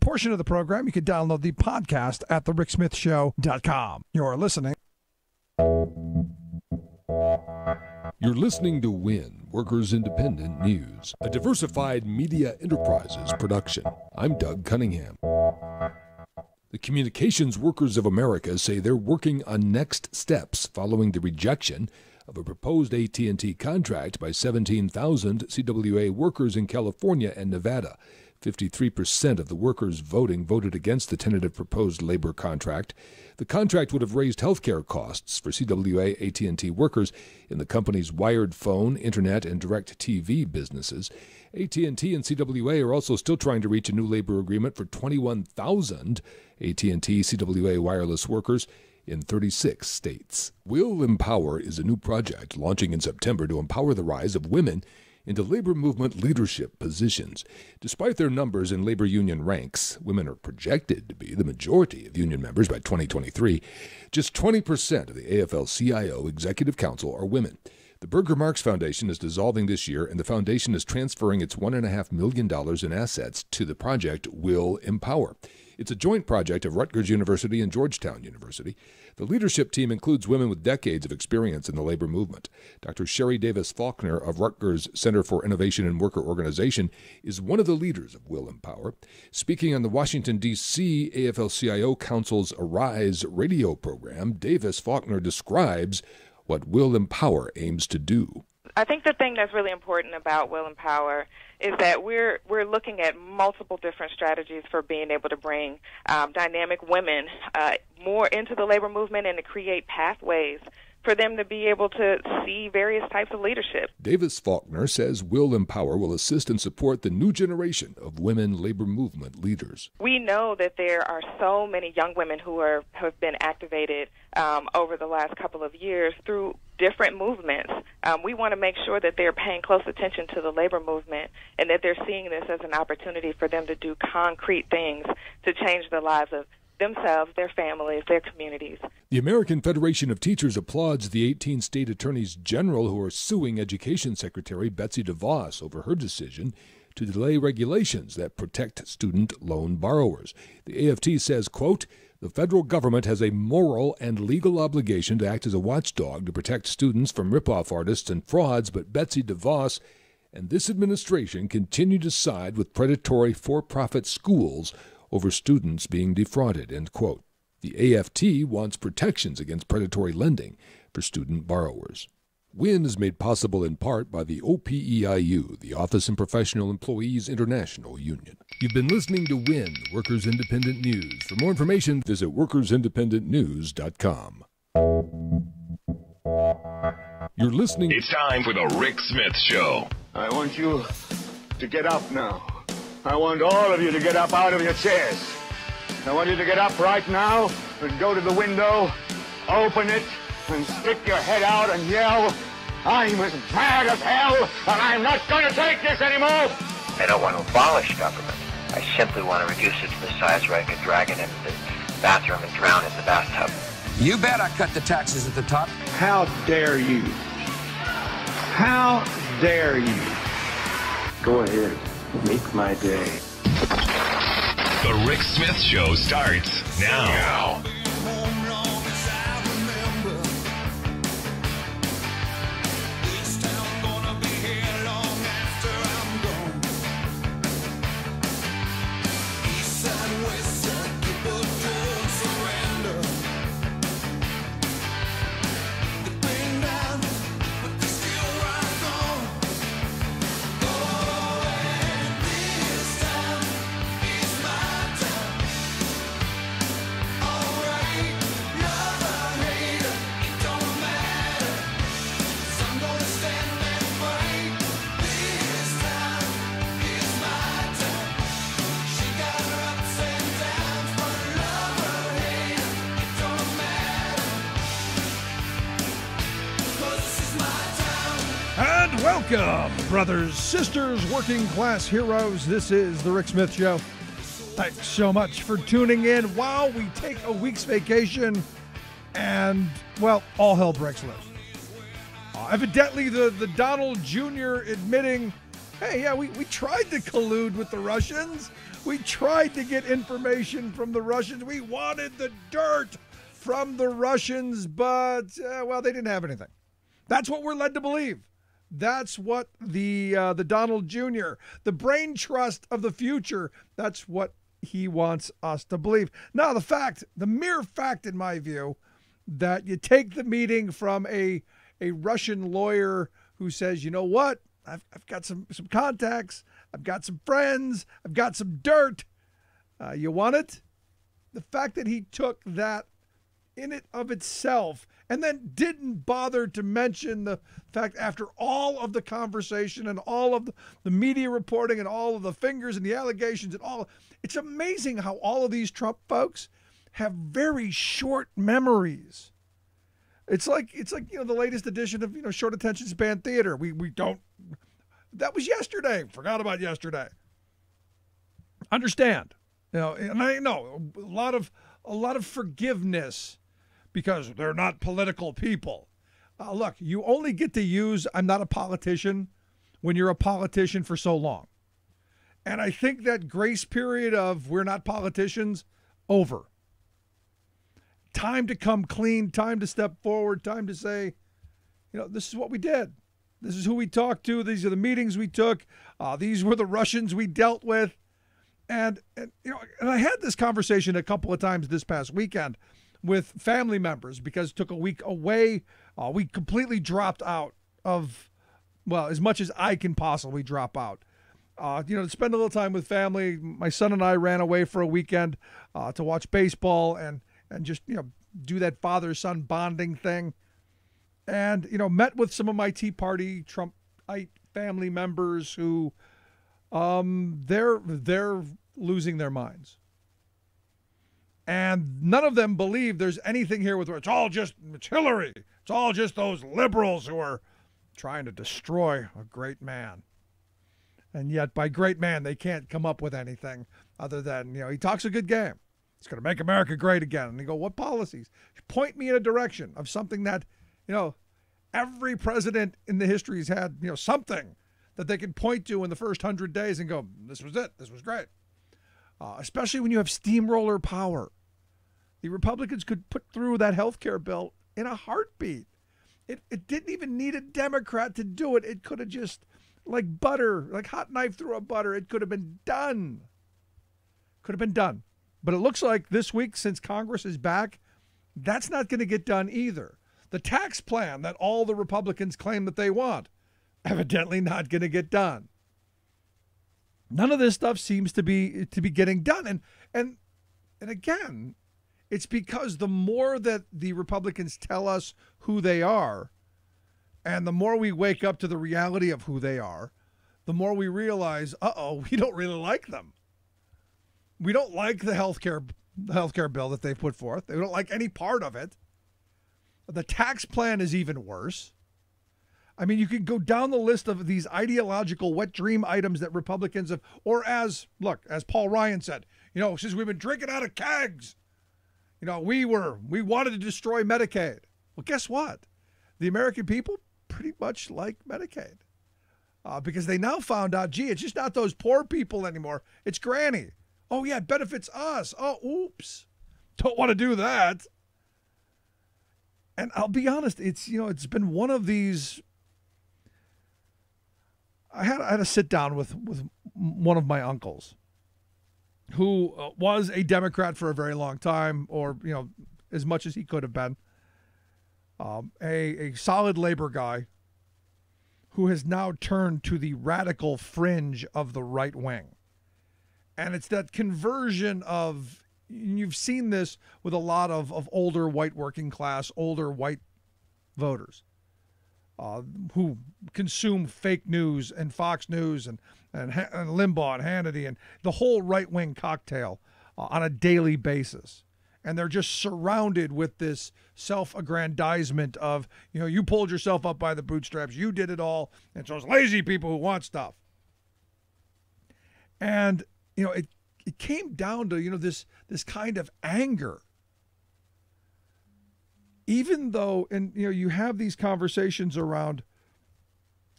portion of the program, you can download the podcast at thericksmithshow.com. You're listening. You're listening to WIN, Workers Independent News, a diversified media enterprises production. I'm Doug Cunningham. The Communications Workers of America say they're working on next steps following the rejection of a proposed AT&T contract by 17,000 CWA workers in California and Nevada. 53% of the workers voted against the tentative proposed labor contract. The contract would have raised health care costs for CWA AT&T workers in the company's wired phone, internet, and direct TV businesses. AT&T and CWA are also still trying to reach a new labor agreement for 21,000 AT&T CWA wireless workers in 36 states. Will Empower is a new project launching in September to empower the rise of women into labor movement leadership positions. Despite their numbers in labor union ranks, women are projected to be the majority of union members by 2023. Just 20% of the AFL-CIO Executive Council are women. The Burger Marx Foundation is dissolving this year, and the foundation is transferring its $1.5 million in assets to the project Will Empower. It's a joint project of Rutgers University and Georgetown University. The leadership team includes women with decades of experience in the labor movement. Dr. Sherry Davis Faulkner of Rutgers Center for Innovation and Worker Organization is one of the leaders of Will Empower. Speaking on the Washington, D.C. AFL-CIO Council's Arise radio program, Davis Faulkner describes what Will Empower aims to do. I think the thing that's really important about Will Empower is that we're looking at multiple different strategies for being able to bring dynamic women more into the labor movement and to create pathways for them to be able to see various types of leadership. Davis Faulkner says Will Empower will assist and support the new generation of women labor movement leaders. We know that there are so many young women who have been activated over the last couple of years through different movements. We want to make sure that they're paying close attention to the labor movement and that they're seeing this as an opportunity for them to do concrete things to change the lives of themselves, their families, their communities. The American Federation of Teachers applauds the 18 state attorneys general who are suing Education Secretary Betsy DeVos over her decision to delay regulations that protect student loan borrowers. The AFT says, quote, "The federal government has a moral and legal obligation to act as a watchdog to protect students from ripoff artists and frauds, but Betsy DeVos and this administration continue to side with predatory for-profit schools over students being defrauded," end quote. The AFT wants protections against predatory lending for student borrowers. WIN is made possible in part by the OPEIU, the Office and Professional Employees International Union. You've been listening to WIN, Workers Independent News. For more information, visit workersindependentnews.com. You're listening. It's time for the Rick Smith Show. I want you to get up now. I want all of you to get up out of your chairs. I want you to get up right now and go to the window, open it, and stick your head out and yell, "I'm as mad as hell, and I'm not going to take this anymore!" I don't want to abolish government. I simply want to reduce it to the size where I can drag it into the bathroom and drown in the bathtub. You bet I cut the taxes at the top. How dare you? How dare you? Go ahead. Make my day. The Rick Smith Show starts now. Welcome, brothers, sisters, working class heroes. This is the Rick Smith Show. Thanks so much for tuning in while we take a week's vacation and, well, all hell breaks loose. Evidently, the Donald Jr. admitting Hey, yeah, we tried to collude with the Russians. We tried to get information from the Russians. We wanted the dirt from the Russians, but, well, they didn't have anything. That's what we're led to believe. That's what the Donald Jr., the brain trust of the future, that's what he wants us to believe. Now, the mere fact, in my view, that you take the meeting from a Russian lawyer who says, you know what, I've got some contacts, I've got some friends, I've got some dirt. You want it? The fact that he took that in it of itself and then didn't bother to mention the fact after all of the conversation and all of the media reporting and all of the fingers and the allegations and all, it's amazing how all of these Trump folks have very short memories. It's like the latest edition of short attention span theater. We don't. That was yesterday. Forgot about yesterday. Understand, and I know a lot of forgiveness because they're not political people. Look, you only get to use "I'm not a politician" when you're a politician for so long, and I think that grace period of "we're not politicians" over. Time to come clean, time to step forward, time to say, this is what we did. This is who we talked to. These are the meetings we took. These were the Russians we dealt with. And I had this conversation a couple of times this past weekend with family members because it took a week away. We completely dropped out of, as much as I can possibly drop out. To spend a little time with family. My son and I ran away for a weekend to watch baseball and just, do that father-son bonding thing. And, met with some of my Tea Party Trumpite family members who, they're losing their minds. And none of them believe there's anything here with it's Hillary. It's all just those liberals who are trying to destroy a great man. And yet by great man, they can't come up with anything other than, he talks a good game. It's going to make America great again. And they go, what policies? Point me in a direction of something that, every president in the history has had, something that they can point to in the first 100 days and go, this was it. This was great. Especially when you have steamroller power. The Republicans could put through that health care bill in a heartbeat. It didn't even need a Democrat to do it. It could have just, like butter, like hot knife through a butter, it could have been done. Could have been done. But it looks like this week, since Congress is back, that's not going to get done either. The tax plan that all the Republicans claim that they want, evidently not going to get done. None of this stuff seems to be getting done. And again, it's because the more that the Republicans tell us who they are, and the more we wake up to the reality of who they are, the more we realize, we don't really like them. We don't like the healthcare bill that they put forth. They don't like any part of it. The tax plan is even worse. I mean, you can go down the list of these ideological wet dream items that Republicans have, or as Paul Ryan said, since we've been drinking out of kegs, we wanted to destroy Medicaid. Well, guess what? The American people pretty much like Medicaid because they now found out, it's just not those poor people anymore. It's Granny. Oh, yeah, it benefits us. Oh, oops. Don't want to do that. And I'll be honest, it's been one of these. I had a sit down with one of my uncles who was a Democrat for a very long time, or, as much as he could have been. A solid labor guy who has now turned to the radical fringe of the right wing. And it's that conversion of, you've seen this with a lot of older white working class, older white voters who consume fake news and Fox News and Limbaugh and Hannity and the whole right-wing cocktail on a daily basis. And they're just surrounded with this self-aggrandizement of, you pulled yourself up by the bootstraps, you did it all, and so it's lazy people who want stuff. And it came down to, this kind of anger. Even though, and you have these conversations around,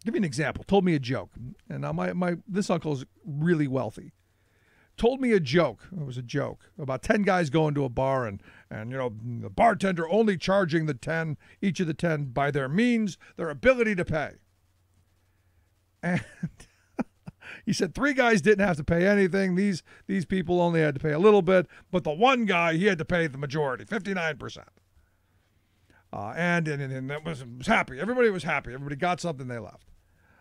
Give you an example. Told me a joke. And now this uncle is really wealthy. Told me a joke. It was a joke about 10 guys going to a bar and the bartender only charging each of the 10 by their means, their ability to pay. And he said 3 guys didn't have to pay anything. These people only had to pay a little bit, but the one guy, he had to pay the majority, 59%. And that was happy. Everybody was happy. Everybody got something, they left.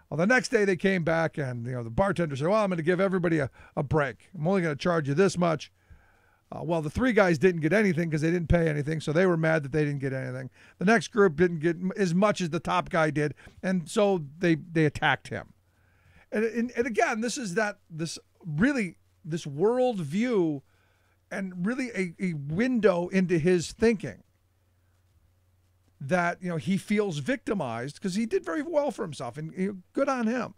Well, the next day they came back and the bartender said, well, I'm going to give everybody a break. I'm only going to charge you this much. Well, the 3 guys didn't get anything because they didn't pay anything, so they were mad that they didn't get anything. The next group didn't get as much as the top guy did, and so they attacked him. And again, this is this world view and really a window into his thinking that, he feels victimized because he did very well for himself, and good on him,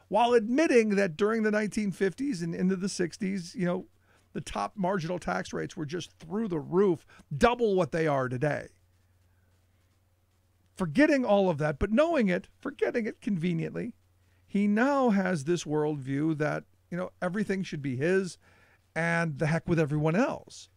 while admitting that during the 1950s and into the 60s, the top marginal tax rates were just through the roof, double what they are today. Forgetting all of that, but knowing it, forgetting it conveniently, he now has this worldview that, everything should be his and the heck with everyone else.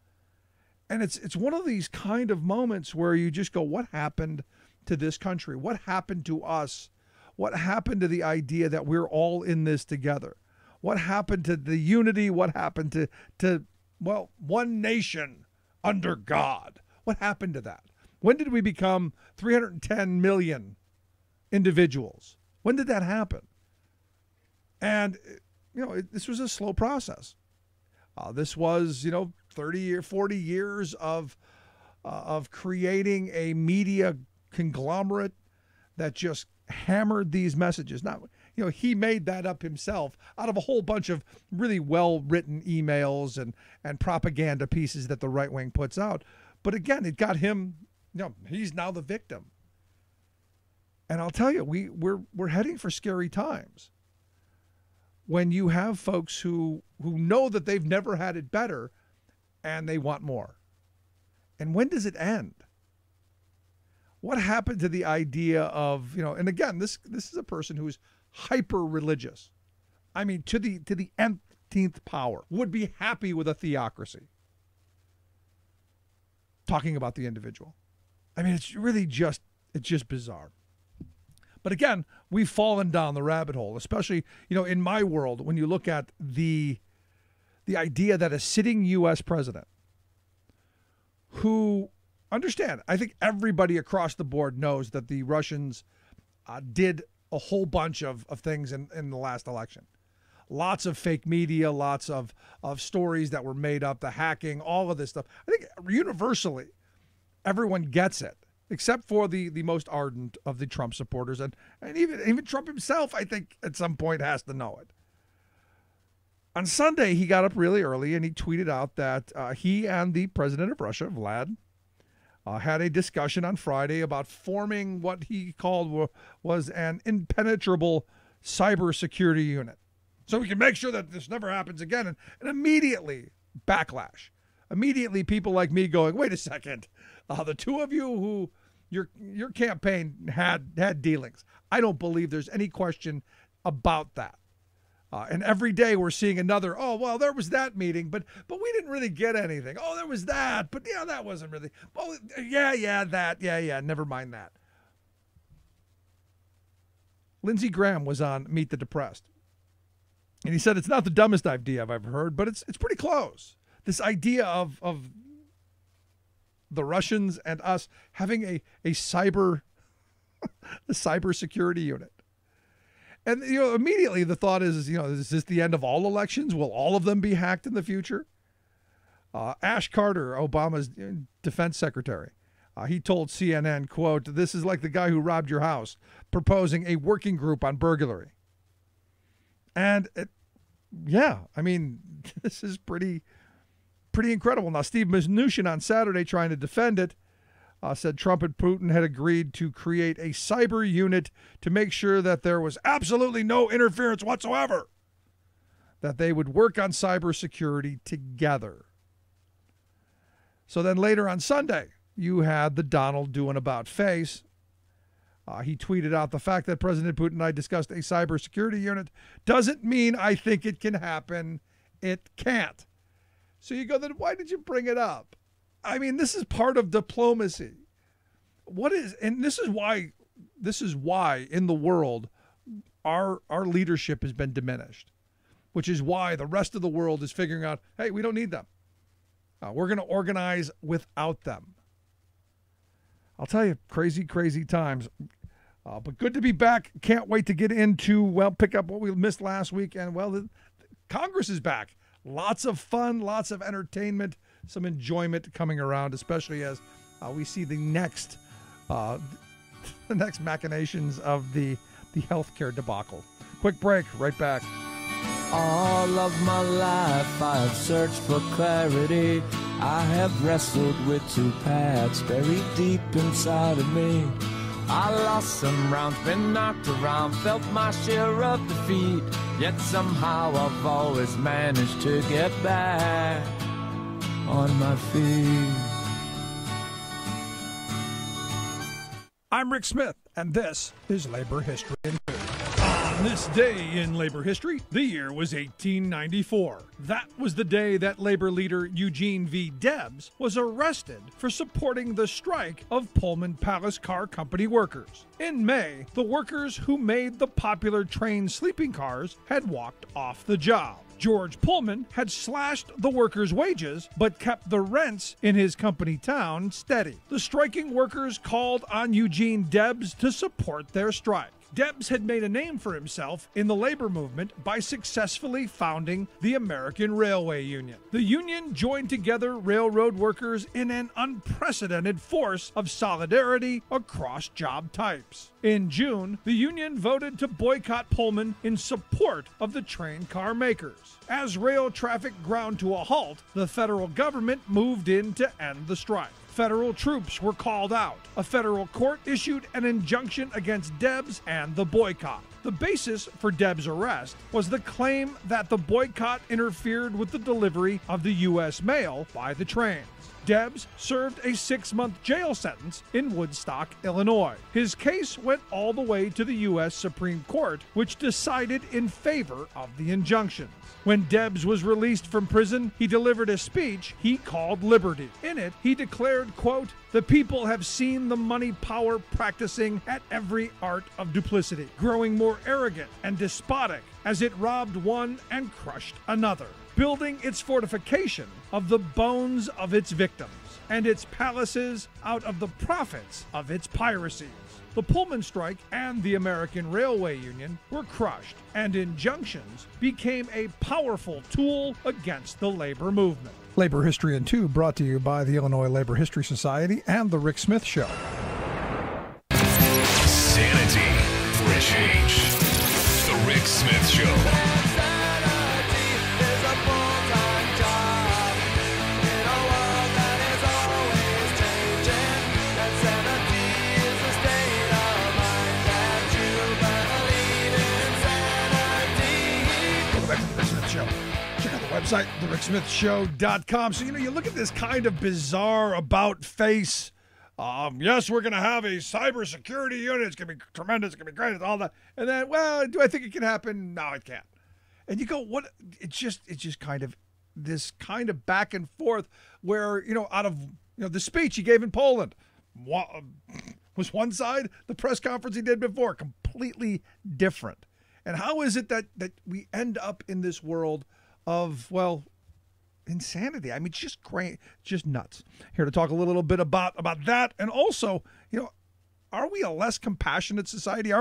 And it's one of these kind of moments where you just go, what happened to this country? What happened to us? What happened to the idea that we're all in this together? What happened to the unity? What happened to one nation under God? What happened to that? When did we become 310 million individuals? When did that happen? And, this was a slow process. This was, 30 or 40 years of creating a media conglomerate that just hammered these messages. Now, he made that up himself out of a whole bunch of really well-written emails and propaganda pieces that the right wing puts out. But again, it got him, he's now the victim. And I'll tell you, we're heading for scary times when you have folks who know that they've never had it better and they want more. And when does it end? What happened to the idea of, and again, this is a person who's hyper religious. I mean, to the nth power, would be happy with a theocracy. Talking about the individual. I mean, it's just bizarre. But again, we've fallen down the rabbit hole, especially, in my world, when you look at the idea that a sitting U.S. president who, understand, I think everybody across the board knows that the Russians did a whole bunch of things in the last election. Lots of fake media, lots of stories that were made up, the hacking, all of this stuff. I think universally, everyone gets it, except for the most ardent of the Trump supporters. And even Trump himself, I think, at some point has to know it. On Sunday, he got up really early and he tweeted out that he and the president of Russia, Vlad, had a discussion on Friday about forming what he called was an impenetrable cybersecurity unit. So we can make sure that this never happens again. And immediately, backlash. Immediately, people like me going, wait a second. The two of you who your campaign had dealings. I don't believe there's any question about that. And every day we're seeing another, there was that meeting, but we didn't really get anything. Oh, there was that, but that wasn't really. Oh, that, never mind that. Lindsey Graham was on Meet the Depressed. And he said it's not the dumbest idea I've ever heard, but it's pretty close. This idea of the Russians and us having a cyber security unit. And, immediately the thought is this the end of all elections? Will all of them be hacked in the future? Ash Carter, Obama's defense secretary, he told CNN, quote, this is like the guy who robbed your house, proposing a working group on burglary. And, this is pretty incredible. Now, Steve Mnuchin on Saturday, trying to defend it, said Trump and Putin had agreed to create a cyber unit to make sure that there was absolutely no interference whatsoever, that they would work on cybersecurity together. So then later on Sunday, you had the Donald doing about face, He tweeted out, the fact that President Putin and I discussed a cybersecurity unit doesn't mean I think it can happen. It can't. So you go, then why did you bring it up? I mean, this is part of diplomacy. And this is why in the world our leadership has been diminished, which is why the rest of the world is figuring out, hey, we don't need them. We're going to organize without them. I'll tell you, crazy, crazy times. But good to be back. Can't wait to get into, pick up what we missed last week. And, Congress is back. Lots of fun, lots of entertainment, some enjoyment coming around, especially as we see the next machinations of the healthcare debacle. Quick break, right back. All of my life I have searched for clarity. I have wrestled with two paths buried deep inside of me. I lost some rounds, been knocked around, felt my share of defeat. Yet somehow I've always managed to get back on my feet. I'm Rick Smith, and this is Labor History in 2. On this day in labor history, the year was 1894. That was the day that labor leader Eugene V. Debs was arrested for supporting the strike of Pullman Palace Car Company workers. In May, the workers who made the popular train sleeping cars had walked off the job. George Pullman had slashed the workers' wages, but kept the rents in his company town steady. The striking workers called on Eugene Debs to support their strike. Debs had made a name for himself in the labor movement by successfully founding the American Railway Union. The union joined together railroad workers in an unprecedented force of solidarity across job types. In June, the union voted to boycott Pullman in support of the train car makers. As rail traffic ground to a halt, the federal government moved in to end the strike. Federal troops were called out. A federal court issued an injunction against Debs and the boycott. The basis for Debs' arrest was the claim that the boycott interfered with the delivery of the U.S. mail by the trains. Debs served a 6-month jail sentence in Woodstock, Illinois. His case went all the way to the U.S. Supreme Court, which decided in favor of the injunctions. When Debs was released from prison, he delivered a speech he called Liberty. In it, he declared, quote, "The people have seen the money power practicing at every art of duplicity, growing more arrogant and despotic as it robbed one and crushed another, building its fortification of the bones of its victims, and its palaces out of the profits of its piracies." The Pullman strike and the American Railway Union were crushed, and injunctions became a powerful tool against the labor movement. Labor History in 2 brought to you by the Illinois Labor History Society and The Rick Smith Show. Sanity for a change. The Rick Smith Show. Website, thericksmithshow.com. So, you look at this kind of bizarre about face. Yes, we're going to have a cybersecurity unit. It's going to be tremendous. It's going to be great. It's all that. And then, do I think it can happen? No, it can't. And you go, what? It's just kind of this kind of back and forth where, out of, the speech he gave in Poland was one side. The press conference he did before, completely different. And how is it that we end up in this world of, insanity? I mean, just great, just nuts. Here to talk a little bit about that, and also, are we a less compassionate society?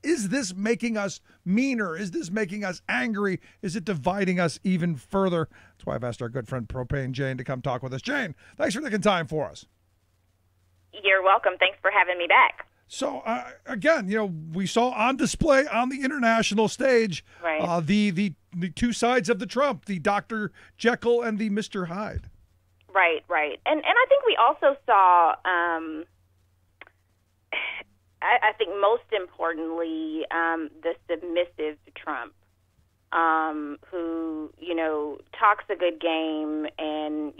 Is this making us meaner? Is this making us angry? Is it dividing us even further? That's why I've asked our good friend Propane Jane to come talk with us. Jane, thanks for taking time for us. You're welcome. Thanks for having me back. So, again, we saw on display on the international stage, right, the two sides of the Trump, the Dr. Jekyll and the Mr. Hyde. Right. And I think we also saw, I think most importantly, the submissive Trump, who, talks a good game and,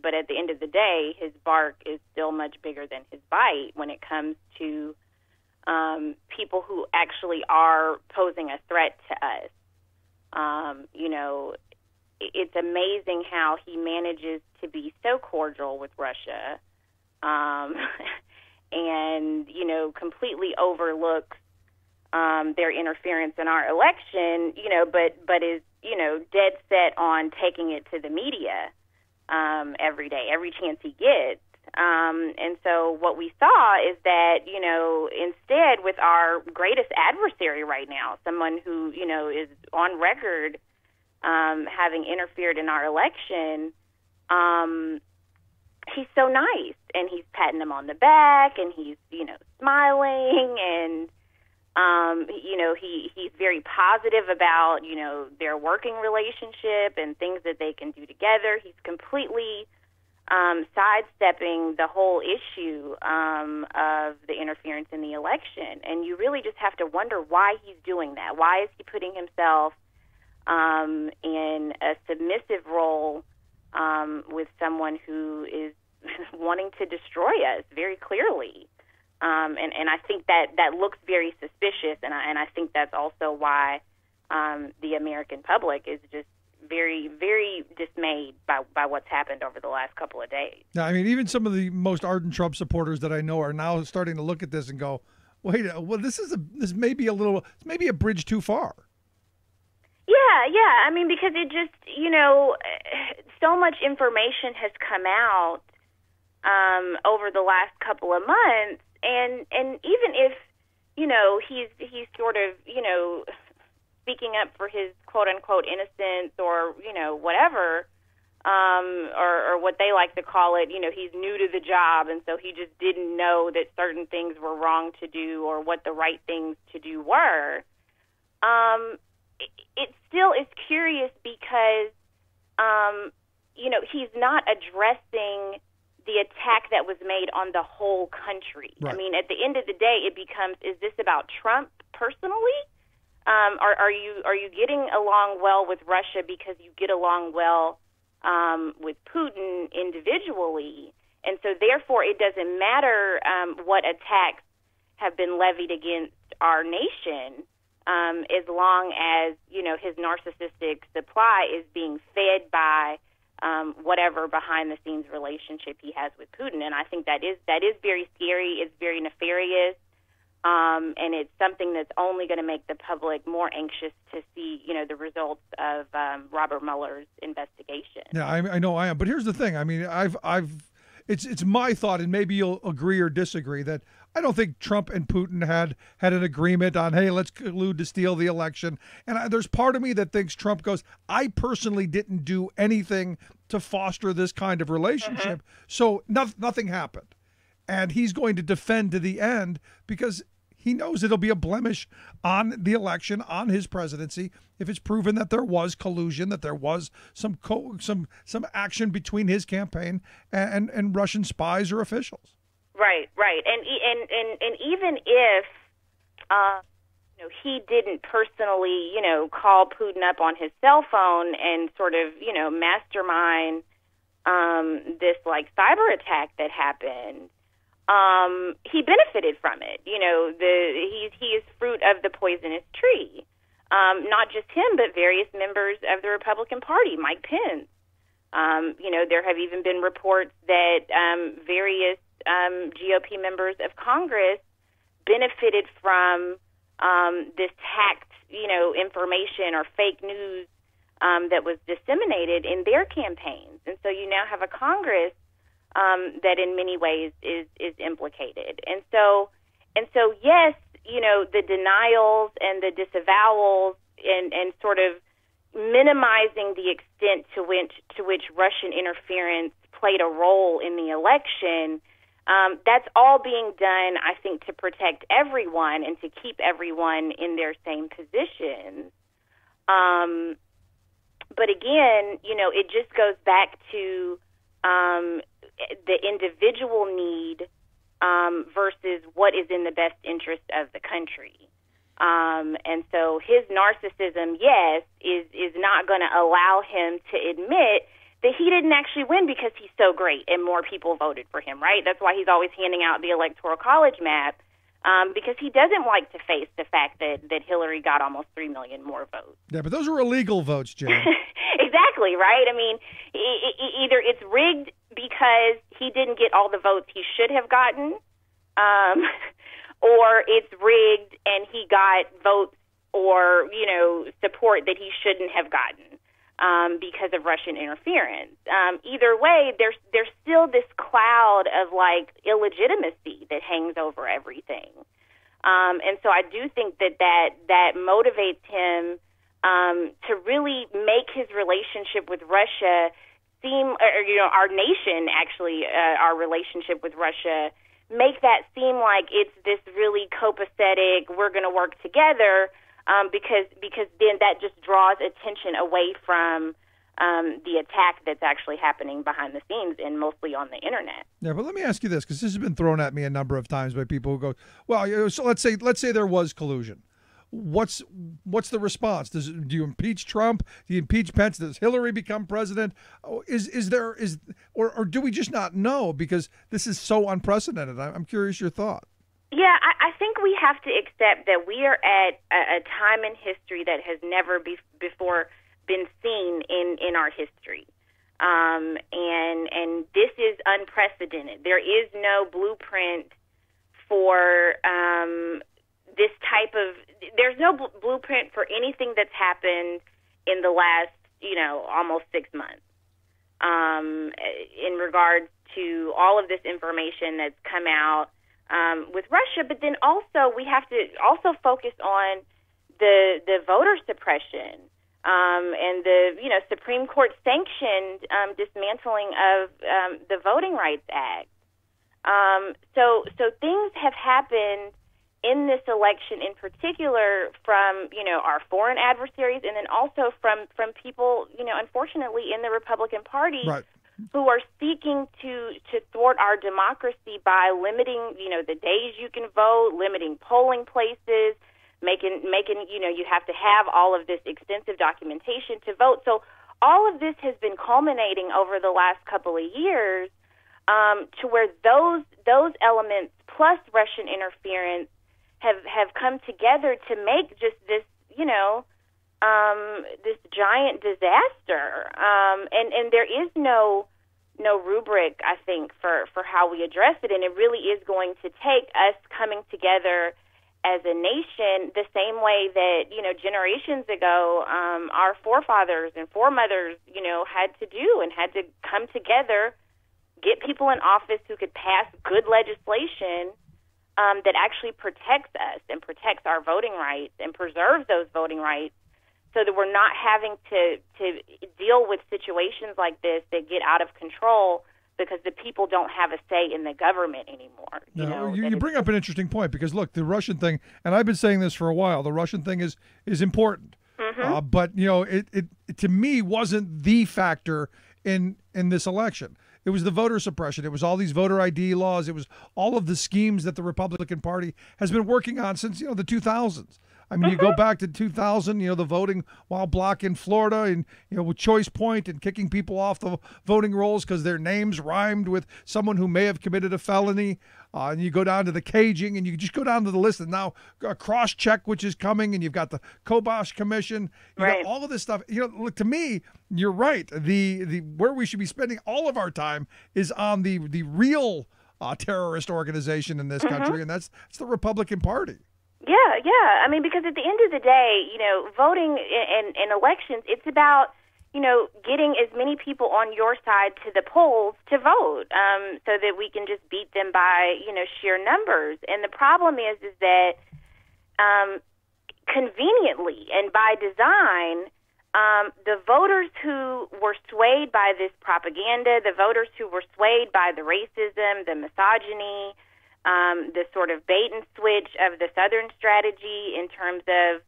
but at the end of the day, his bark is still much bigger than his bite when it comes to people who actually are posing a threat to us. You know, it's amazing how he manages to be so cordial with Russia, and, you know, completely overlooks their interference in our election, you know, but is, you know, dead set on taking it to the media every day, every chance he gets. And so what we saw is that, you know, instead with our greatest adversary right now, someone who, you know, is on record having interfered in our election, he's so nice, and he's patting him on the back, and he's, you know, smiling, and you know, he's very positive about, you know, their working relationship and things that they can do together. He's completely sidestepping the whole issue of the interference in the election. And you really just have to wonder why he's doing that. Why is he putting himself in a submissive role with someone who is wanting to destroy us very clearly? And I think that looks very suspicious, and I think that's also why the American public is just very, very dismayed by what's happened over the last couple of days. Yeah, I mean, even some of the most ardent Trump supporters that I know are now starting to look at this and go, "Wait, well, this may be a bridge too far." Yeah. I mean, because it just, you know, so much information has come out over the last couple of months. And even if, you know, he's sort of, you know, speaking up for his quote unquote innocence or, you know, whatever, or what they like to call it, you know, he's new to the job, and so he just didn't know that certain things were wrong to do or what the right things to do were. It still is curious because, you know, he's not addressing the attack that was made on the whole country. Right. I mean, at the end of the day, it becomes, is this about Trump personally? Are you getting along well with Russia because you get along well with Putin individually? And so therefore it doesn't matter what attacks have been levied against our nation, as long as, you know, his narcissistic supply is being fed by whatever behind-the-scenes relationship he has with Putin. And I think that is very scary. It's very nefarious, and it's something that's only going to make the public more anxious to see, you know, the results of Robert Mueller's investigation. Yeah, I know I am. But here's the thing. I mean, it's my thought, and maybe you'll agree or disagree, that I don't think Trump and Putin had an agreement on, hey, let's collude to steal the election. And there's part of me that thinks Trump goes, I personally didn't do anything to foster this kind of relationship. So nothing happened. And he's going to defend to the end because he knows it'll be a blemish on the election, on his presidency, if it's proven that there was collusion, that there was some action between his campaign and Russian spies or officials. Right, and even if you know, he didn't personally, you know, call Putin up on his cell phone and sort of, you know, mastermind this like cyber attack that happened, he benefited from it. You know, he is fruit of the poisonous tree. Not just him, but various members of the Republican Party, Mike Pence. You know, there have even been reports that various GOP members of Congress benefited from this hacked, you know, information or fake news that was disseminated in their campaigns. And so you now have a Congress that in many ways is implicated. And so yes, you know, the denials and the disavowals and sort of minimizing the extent to which Russian interference played a role in the election, that's all being done, I think, to protect everyone and to keep everyone in their same positions. But again, you know, it just goes back to the individual need versus what is in the best interest of the country. And so his narcissism, yes, is not going to allow him to admit that he didn't actually win because he's so great and more people voted for him, right? That's why he's always handing out the Electoral College map, because he doesn't like to face the fact that Hillary got almost 3 million more votes. Yeah, but those are illegal votes, Jane. Exactly, right? I mean, either it's rigged because he didn't get all the votes he should have gotten, or it's rigged and he got votes or, support that he shouldn't have gotten because of Russian interference. Either way, there's still this cloud of, like, illegitimacy that hangs over everything. And so I do think that motivates him to really make his relationship with Russia seem, our nation, actually, our relationship with Russia, make that seem like it's this really copacetic, we're going to work together, because then that just draws attention away from the attack that's actually happening behind the scenes and mostly on the internet. Yeah, but let me ask you this, because this has been thrown at me a number of times by people who go, well, so let's say there was collusion. What's the response? Do you impeach Trump? Do you impeach Pence? Does Hillary become president? Or do we just not know because this is so unprecedented? I'm curious your thought. Yeah, I think we have to accept that we are at a time in history that has never before been seen in our history. And this is unprecedented. There is no blueprint for this type of, there's no blueprint for anything that's happened in the last, almost 6 months in regards to all of this information that's come out with Russia. But then also we have to also focus on the voter suppression and the, Supreme Court sanctioned dismantling of the Voting Rights Act. So things have happened in this election in particular from, our foreign adversaries and then also from people, unfortunately in the Republican Party, right, who are seeking to thwart our democracy by limiting, the days you can vote, limiting polling places, making you have to have all of this extensive documentation to vote. So all of this has been culminating over the last couple of years to where those elements plus Russian interference have come together to make just this, this giant disaster. And there is no rubric, I think, for how we address it. And it really is going to take us coming together as a nation the same way that, generations ago, our forefathers and foremothers, had to do and had to come together, get people in office who could pass good legislation that actually protects us and protects our voting rights and preserves those voting rights so that we're not having to deal with situations like this that get out of control because the people don't have a say in the government anymore. You bring up an interesting point because, look, the Russian thing, and I've been saying this for a while, the Russian thing is important. Mm-hmm. But, it to me wasn't the factor in this election. It was the voter suppression. It was all these voter ID laws. It was all of the schemes that the Republican Party has been working on since, the 2000s. I mean, you go back to 2000, the voting while block in Florida and, with choice point and kicking people off the voting rolls because their names rhymed with someone who may have committed a felony. And you go down to the caging and you just go down to the list. And now a cross-check, which is coming, and you've got the Kobosh Commission. You got all of this stuff. Look, to me, you're right. The where we should be spending all of our time is on the real terrorist organization in this country, and that's the Republican Party. Yeah. I mean, because at the end of the day, voting and elections, it's about, getting as many people on your side to the polls to vote so that we can just beat them by, sheer numbers. And the problem is that conveniently and by design, the voters who were swayed by this propaganda, the voters who were swayed by the racism, the misogyny, the sort of bait and switch of the Southern strategy in terms of,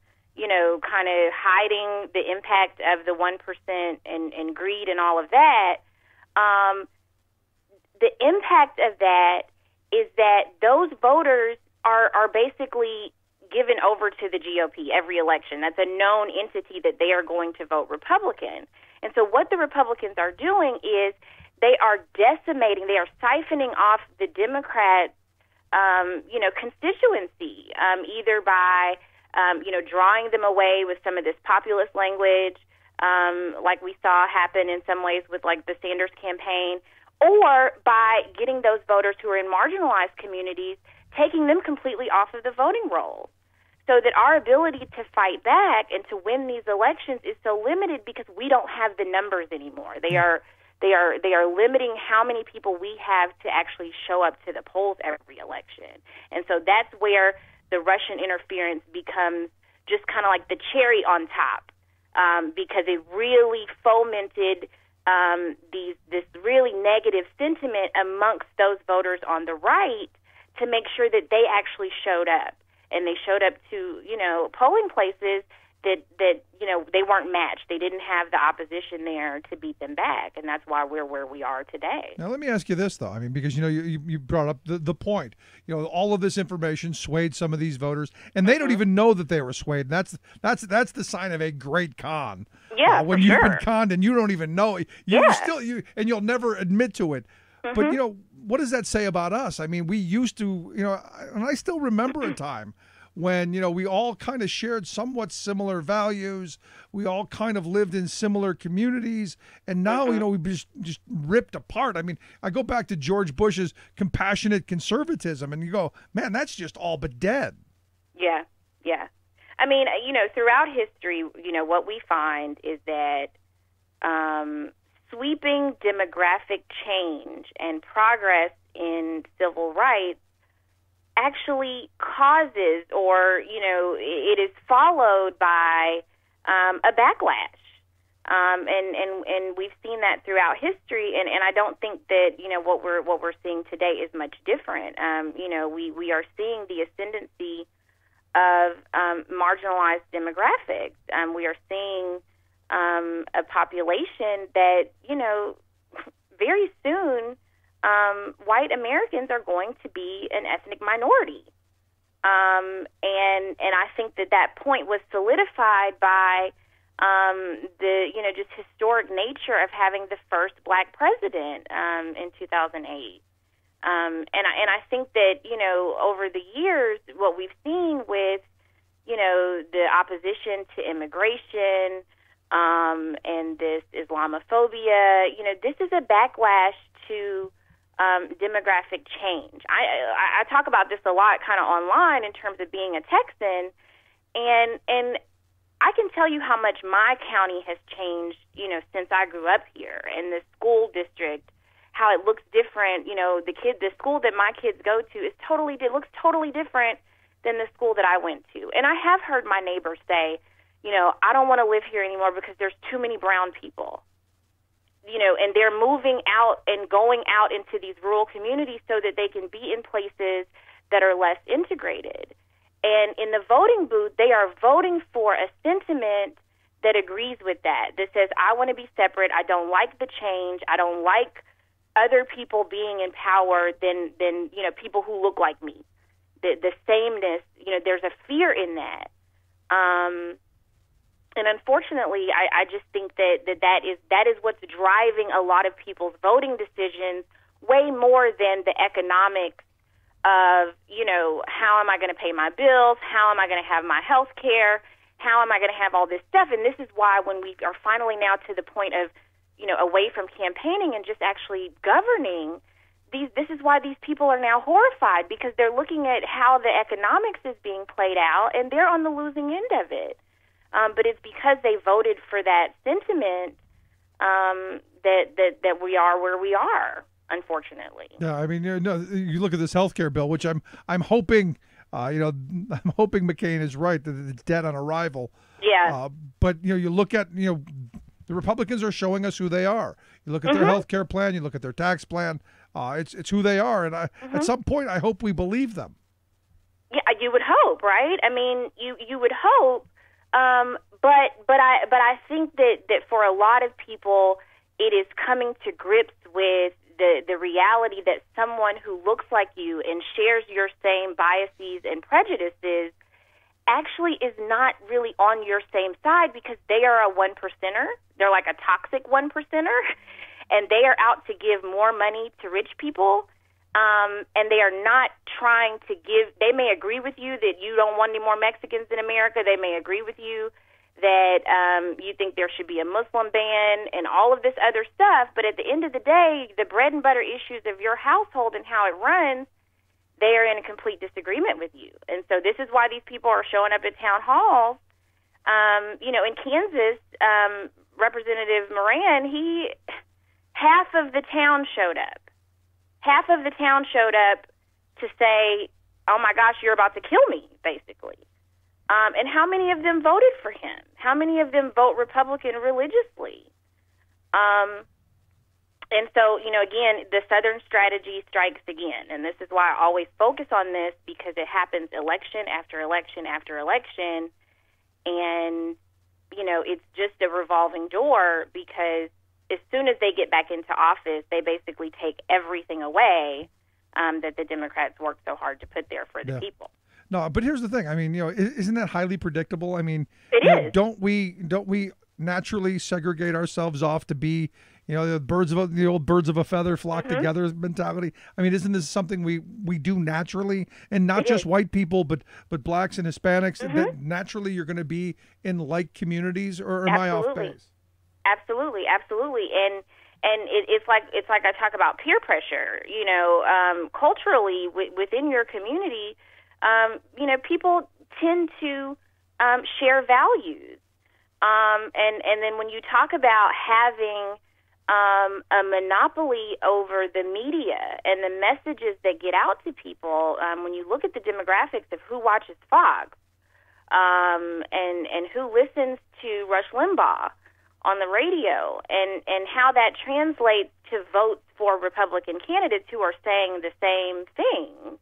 kind of hiding the impact of the 1% and greed and all of that. The impact of that is that those voters are basically given over to the GOP every election. That's a known entity that they are going to vote Republican. And so what the Republicans are doing is they are decimating, they are siphoning off the Democrats' constituency, either by, drawing them away with some of this populist language, like we saw happen in some ways with like the Sanders campaign, or by getting those voters who are in marginalized communities, taking them completely off of the voting rolls, so that our ability to fight back and to win these elections is so limited because we don't have the numbers anymore. They are limiting how many people we have to actually show up to the polls every election. And so that's where the Russian interference becomes just kind of like the cherry on top, because it really fomented this really negative sentiment amongst those voters on the right to make sure that they actually showed up. And they showed up to, polling places that they weren't matched. They didn't have the opposition there to beat them back, and that's why we're where we are today. Now, let me ask you this, though. I mean, because, you brought up the point. All of this information swayed some of these voters, and they don't even know that they were swayed. That's the sign of a great con. Yeah, when you've been conned and you don't even know. And you'll never admit to it. But, what does that say about us? I mean, we used to, and I still remember a time when, we all kind of shared somewhat similar values. We all kind of lived in similar communities. And now, we've just ripped apart. I mean, I go back to George Bush's compassionate conservatism, and you go, man, that's just all but dead. Yeah, yeah. I mean, throughout history, what we find is that sweeping demographic change and progress in civil rights actually causes, or it is followed by a backlash, and we've seen that throughout history, and I don't think that what we're seeing today is much different. We are seeing the ascendancy of marginalized demographics. We are seeing a population that very soon. White Americans are going to be an ethnic minority. And I think that point was solidified by the just historic nature of having the first black president in 2008. And I think that over the years, what we've seen with the opposition to immigration and this Islamophobia, this is a backlash to demographic change. I talk about this a lot kind of online in terms of being a Texan, and I can tell you how much my county has changed, since I grew up here, and the school district, how it looks different. The school that my kids go to looks totally different than the school that I went to. And I have heard my neighbors say, I don't want to live here anymore because there's too many brown people. And they're moving out and going out into these rural communities so that they can be in places that are less integrated. And in the voting booth, they are voting for a sentiment that agrees with that says, I want to be separate. I don't like the change. I don't like other people being in power than people who look like me. The sameness, there's a fear in that. And unfortunately, I just think that is what's driving a lot of people's voting decisions way more than the economics of, how am I going to pay my bills? How am I going to have my health care? How am I going to have all this stuff? And this is why when we are finally now to the point of, away from campaigning and just actually governing, this is why these people are now horrified, because they're looking at how the economics is being played out, and they're on the losing end of it. But it's because they voted for that sentiment that we are where we are, unfortunately. Yeah, I mean, you look at this health care bill, which I'm hoping, I'm hoping McCain is right that it's dead on arrival. Yeah. But you look at the Republicans are showing us who they are. You look at their health care plan, you look at their tax plan. It's who they are, and at some point, I hope we believe them. Yeah, you would hope, right? I mean, you would hope. But I think that for a lot of people, it is coming to grips with the reality that someone who looks like you and shares your same biases and prejudices actually is not really on your same side because they are a 1%er. They're like a toxic 1%er, and they are out to give more money to rich people. And they are not trying to give. They may agree with you that you don't want any more Mexicans in America. They may agree with you that you think there should be a Muslim ban and all of this other stuff. But at the end of the day, the bread and butter issues of your household and how it runs, they are in a complete disagreement with you. And so this is why these people are showing up at town halls. In Kansas, Representative Moran, half of the town showed up. Half of the town showed up to say, oh, my gosh, you're about to kill me, basically. And how many of them voted for him? How many of them vote Republican religiously? And so, again, the Southern strategy strikes again. And this is why I always focus on this, because it happens election after election after election. And, it's just a revolving door, because as soon as they get back into office, they basically take everything away that the Democrats worked so hard to put there for the people. No, but here's the thing. I mean, isn't that highly predictable? I mean, it is. Don't we naturally segregate ourselves off to be, the old birds of a feather flock together mentality? I mean, isn't this something we do naturally, and not just white people, but blacks and Hispanics? That naturally you're going to be in like communities, or am I off base? Absolutely, and it's like I talk about peer pressure. Culturally within your community, people tend to share values, and then when you talk about having a monopoly over the media and the messages that get out to people, when you look at the demographics of who watches Fox, and who listens to Rush Limbaugh on the radio, and how that translates to votes for Republican candidates who are saying the same thing,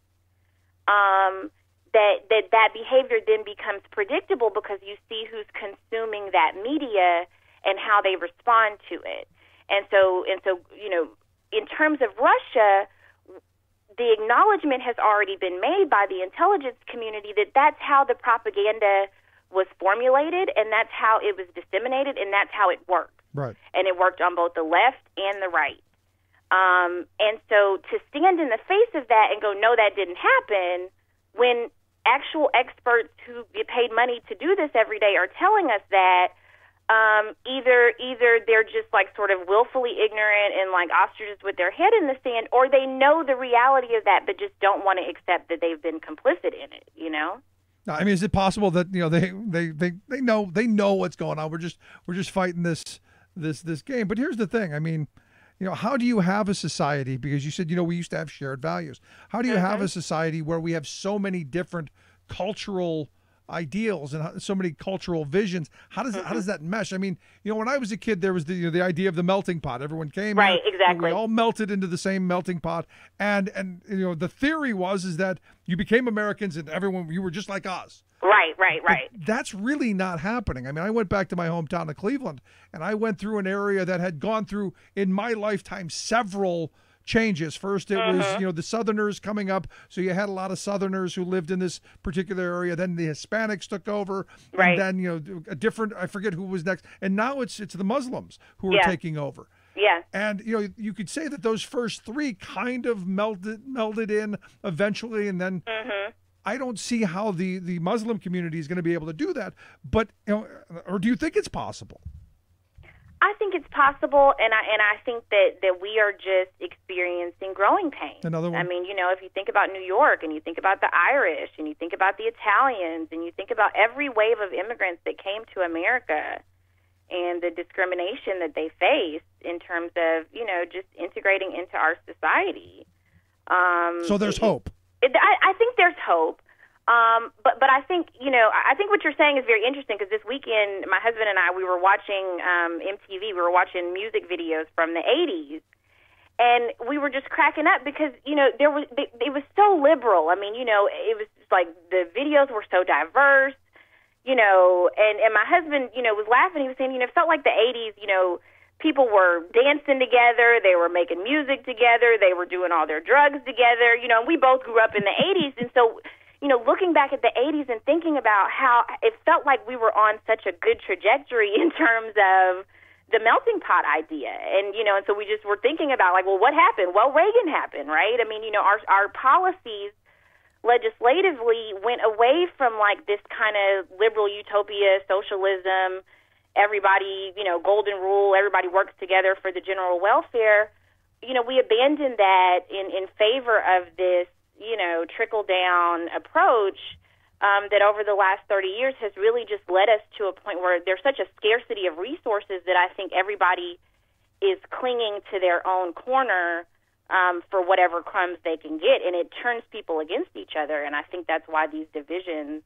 that behavior then becomes predictable, because you see who's consuming that media and how they respond to it. And so in terms of Russia, the acknowledgement has already been made by the intelligence community that that's how the propaganda was formulated, and that's how it was disseminated, and that's how it worked. Right. And it worked on both the left and the right. And so to stand in the face of that and go, no, that didn't happen, when actual experts who get paid money to do this every day are telling us that, either they're just like sort of willfully ignorant and like ostriches with their head in the sand, or they know the reality of that but just don't want to accept that they've been complicit in it, No, I mean, is it possible that they know what's going on? We're just fighting this game. But here's the thing. I mean, how do you have a society? Because you said we used to have shared values. How do you have a society where we have so many different cultural ideals and so many cultural visions? How does that mesh? I mean, when I was a kid, there was the idea of the melting pot. Everyone came right, here, exactly. We all melted into the same melting pot, and the theory is that you became Americans and you were just like us. Right. But that's really not happening. I mean, I went back to my hometown of Cleveland, and I went through an area that had gone through in my lifetime several changes. First, it was the Southerners coming up, so you had a lot of Southerners who lived in this particular area. Then the Hispanics took over, right. And then a different, I forget who was next, and now it's the Muslims who are taking over. Yeah. And you could say that those first three kind of melded in eventually, and then I don't see how the Muslim community is going to be able to do that. But or do you think it's possible? I think it's possible, and I think that we are just experiencing growing pains. Another one? I mean, if you think about New York, and you think about the Irish, and you think about the Italians, and you think about every wave of immigrants that came to America and the discrimination that they faced in terms of, just integrating into our society. So there's hope. I think there's hope. But I think, I think what you're saying is very interesting, because this weekend, my husband and I, we were watching MTV. We were watching music videos from the 80s, and we were just cracking up because, it was so liberal. I mean, it was just like the videos were so diverse, and my husband, was laughing. He was saying, it felt like the 80s, people were dancing together, they were making music together, they were doing all their drugs together, and we both grew up in the 80s, and so looking back at the 80s and thinking about how it felt like we were on such a good trajectory in terms of the melting pot idea. And, and so we just were thinking about, like, well, what happened? Well, Reagan happened, right? I mean, our policies legislatively went away from, like, this kind of liberal utopia, socialism, everybody, golden rule, everybody works together for the general welfare. We abandoned that in favor of this, trickle-down approach that over the last 30 years has really just led us to a point where there's such a scarcity of resources that I think everybody is clinging to their own corner for whatever crumbs they can get, and it turns people against each other, and I think that's why these divisions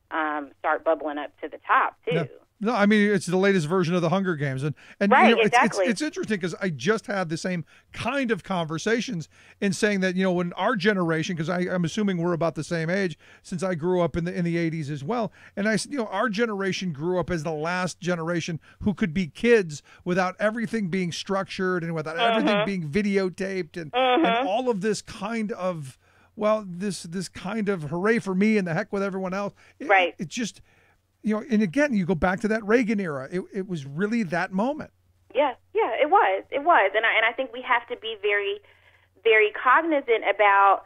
start bubbling up to the top, too. Yeah. No, I mean, it's the latest version of the Hunger Games. And right, exactly. It's interesting because I just had the same kind of conversations in saying that, when our generation, because I'm assuming we're about the same age since I grew up in the 80s as well. And I said, our generation grew up as the last generation who could be kids without everything being structured and without everything being videotaped and all of this kind of, this kind of hooray for me and the heck with everyone else. Right. It just... and again, you go back to that Reagan era. It was really that moment. Yeah, it was, and I think we have to be very, very cognizant about,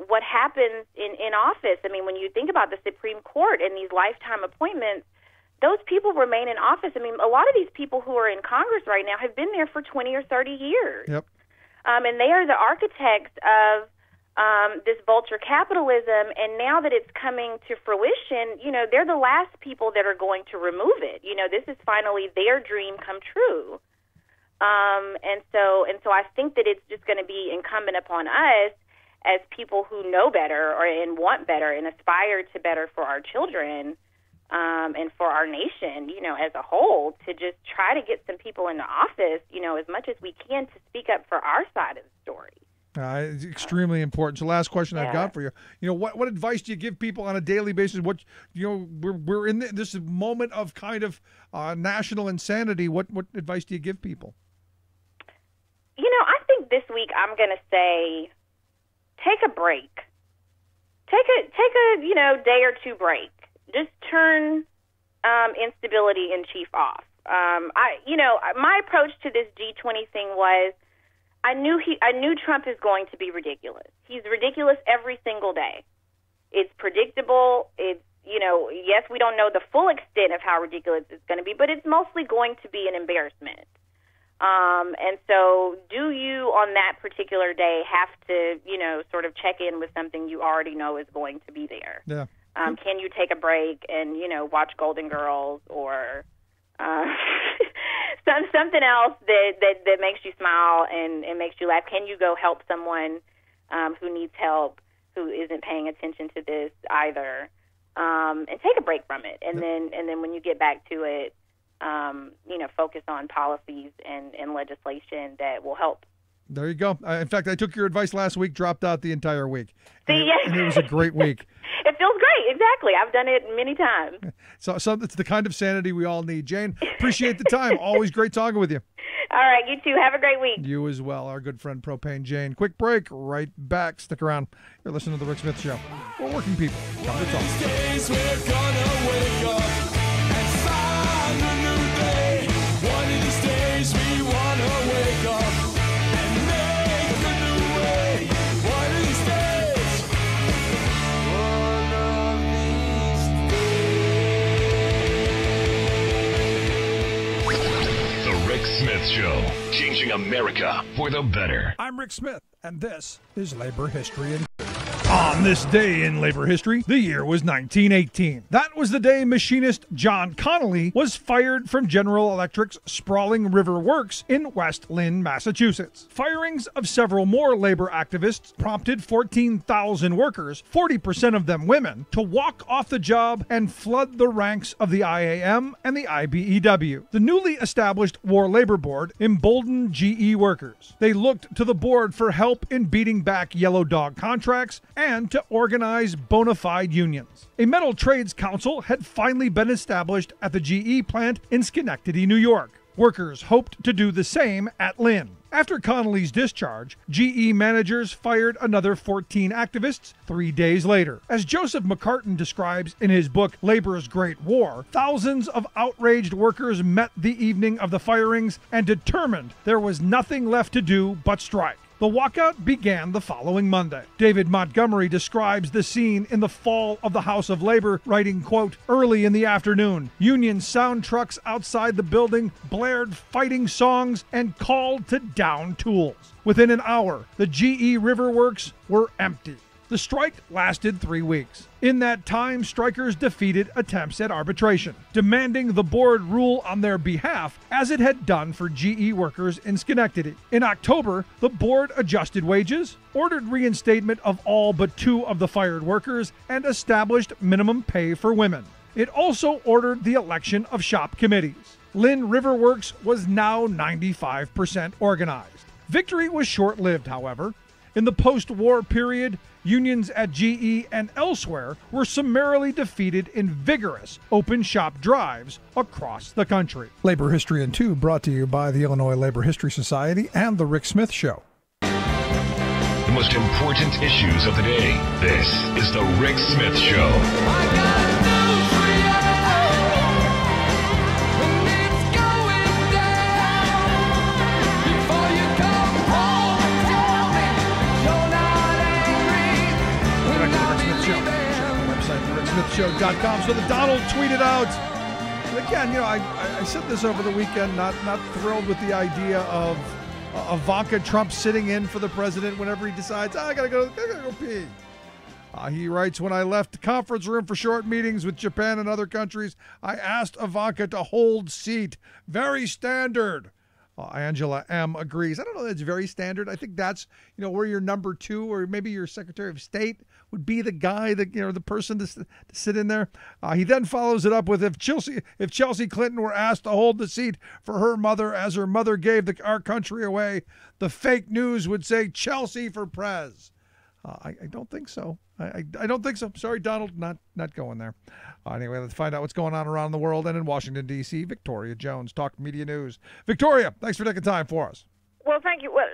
what happens in office. I mean, when you think about the Supreme Court and these lifetime appointments, those people remain in office. I mean, a lot of these people who are in Congress right now have been there for 20 or 30 years. Yep. And they are the architects of this vulture capitalism, and now that it's coming to fruition, they're the last people that are going to remove it. This is finally their dream come true. And so I think that it's just going to be incumbent upon us as people who know better and want better and aspire to better for our children and for our nation, as a whole, to just try to get some people into office, as much as we can to speak up for our side of the story. It's extremely important. So, last question I've got for you. What advice do you give people on a daily basis? What we're in this moment of kind of national insanity. What advice do you give people? I think this week I'm going to say, take a break. Take a day or two break. Just turn instability in chief off. My approach to this G20 thing was, I knew Trump is going to be ridiculous. He's ridiculous every single day. It's predictable. It's, yes, we don't know the full extent of how ridiculous it's going to be, but it's mostly going to be an embarrassment. And so do you on that particular day have to, sort of check in with something you already know is going to be there? Yeah. Can you take a break and, watch Golden Girls or something else that makes you smile and makes you laugh? Can you go help someone who needs help, who isn't paying attention to this either? And take a break from it, and then when you get back to it, focus on policies and legislation that will help. There you go. In fact, I took your advice last week, dropped out the entire week. And it was a great week. It feels great. Exactly. I've done it many times. So it's the kind of sanity we all need. Jane, appreciate the time. Always great talking with you. All right. You too. Have a great week. You as well. Our good friend Propane Jane. Quick break. Right back. Stick around. You're listening to The Rick Smith Show. We're working people. Come to talk. These days we're gonna wake up and find a new day. One of these days we wanna wake up and make a new way. One of these days. One of these days. The Rick Smith Show. Changing America for the better. I'm Rick Smith, and this is Labor History in On this day in labor history, the year was 1918. That was the day machinist John Connolly was fired from General Electric's sprawling river works in West Lynn, Massachusetts. Firings of several more labor activists prompted 14,000 workers, 40% of them women, to walk off the job and flood the ranks of the IAM and the IBEW. The newly established War Labor Board emboldened GE workers. They looked to the board for help in beating back yellow dog contracts and to organize bona fide unions. A Metal Trades Council had finally been established at the GE plant in Schenectady, New York. Workers hoped to do the same at Lynn. After Connolly's discharge, GE managers fired another 14 activists 3 days later. As Joseph McCartan describes in his book Labor's Great War, thousands of outraged workers met the evening of the firings and determined there was nothing left to do but strike. The walkout began the following Monday. David Montgomery describes the scene in the fall of the House of Labor, writing, quote, "Early in the afternoon, Union sound trucks outside the building blared fighting songs and called to down tools. Within an hour, the GE River Works were empty." The strike lasted 3 weeks. In that time, strikers defeated attempts at arbitration, demanding the board rule on their behalf as it had done for GE workers in Schenectady. In October, the board adjusted wages, ordered reinstatement of all but 2 of the fired workers, and established minimum pay for women. It also ordered the election of shop committees. Lynn River Works was now 95% organized. Victory was short-lived, however. In the post-war period, unions at GE and elsewhere were summarily defeated in vigorous open shop drives across the country. Labor History in 2 brought to you by the Illinois Labor History Society and The Rick Smith Show. The most important issues of the day. This is The Rick Smith Show. Show.com. So the Donald tweeted out, and again, I said this over the weekend, not thrilled with the idea of Ivanka Trump sitting in for the president whenever he decides, I gotta go pee. He writes, when I left the conference room for short meetings with Japan and other countries, I asked Ivanka to hold seat. Very standard. Angela M. agrees. I don't know that's very standard. I think that's, where your number 2 or maybe your Secretary of State would be the guy that, the person to sit in there. He then follows it up with, if Chelsea Clinton were asked to hold the seat for her mother as her mother gave our country away, the fake news would say Chelsea for Prez. I don't think so. I don't think so. Sorry, Donald, not going there. Anyway, let's find out what's going on around the world and in Washington, D.C. Victoria Jones, Talk Media News. Victoria, thanks for taking time for us. Well, thank you. Well,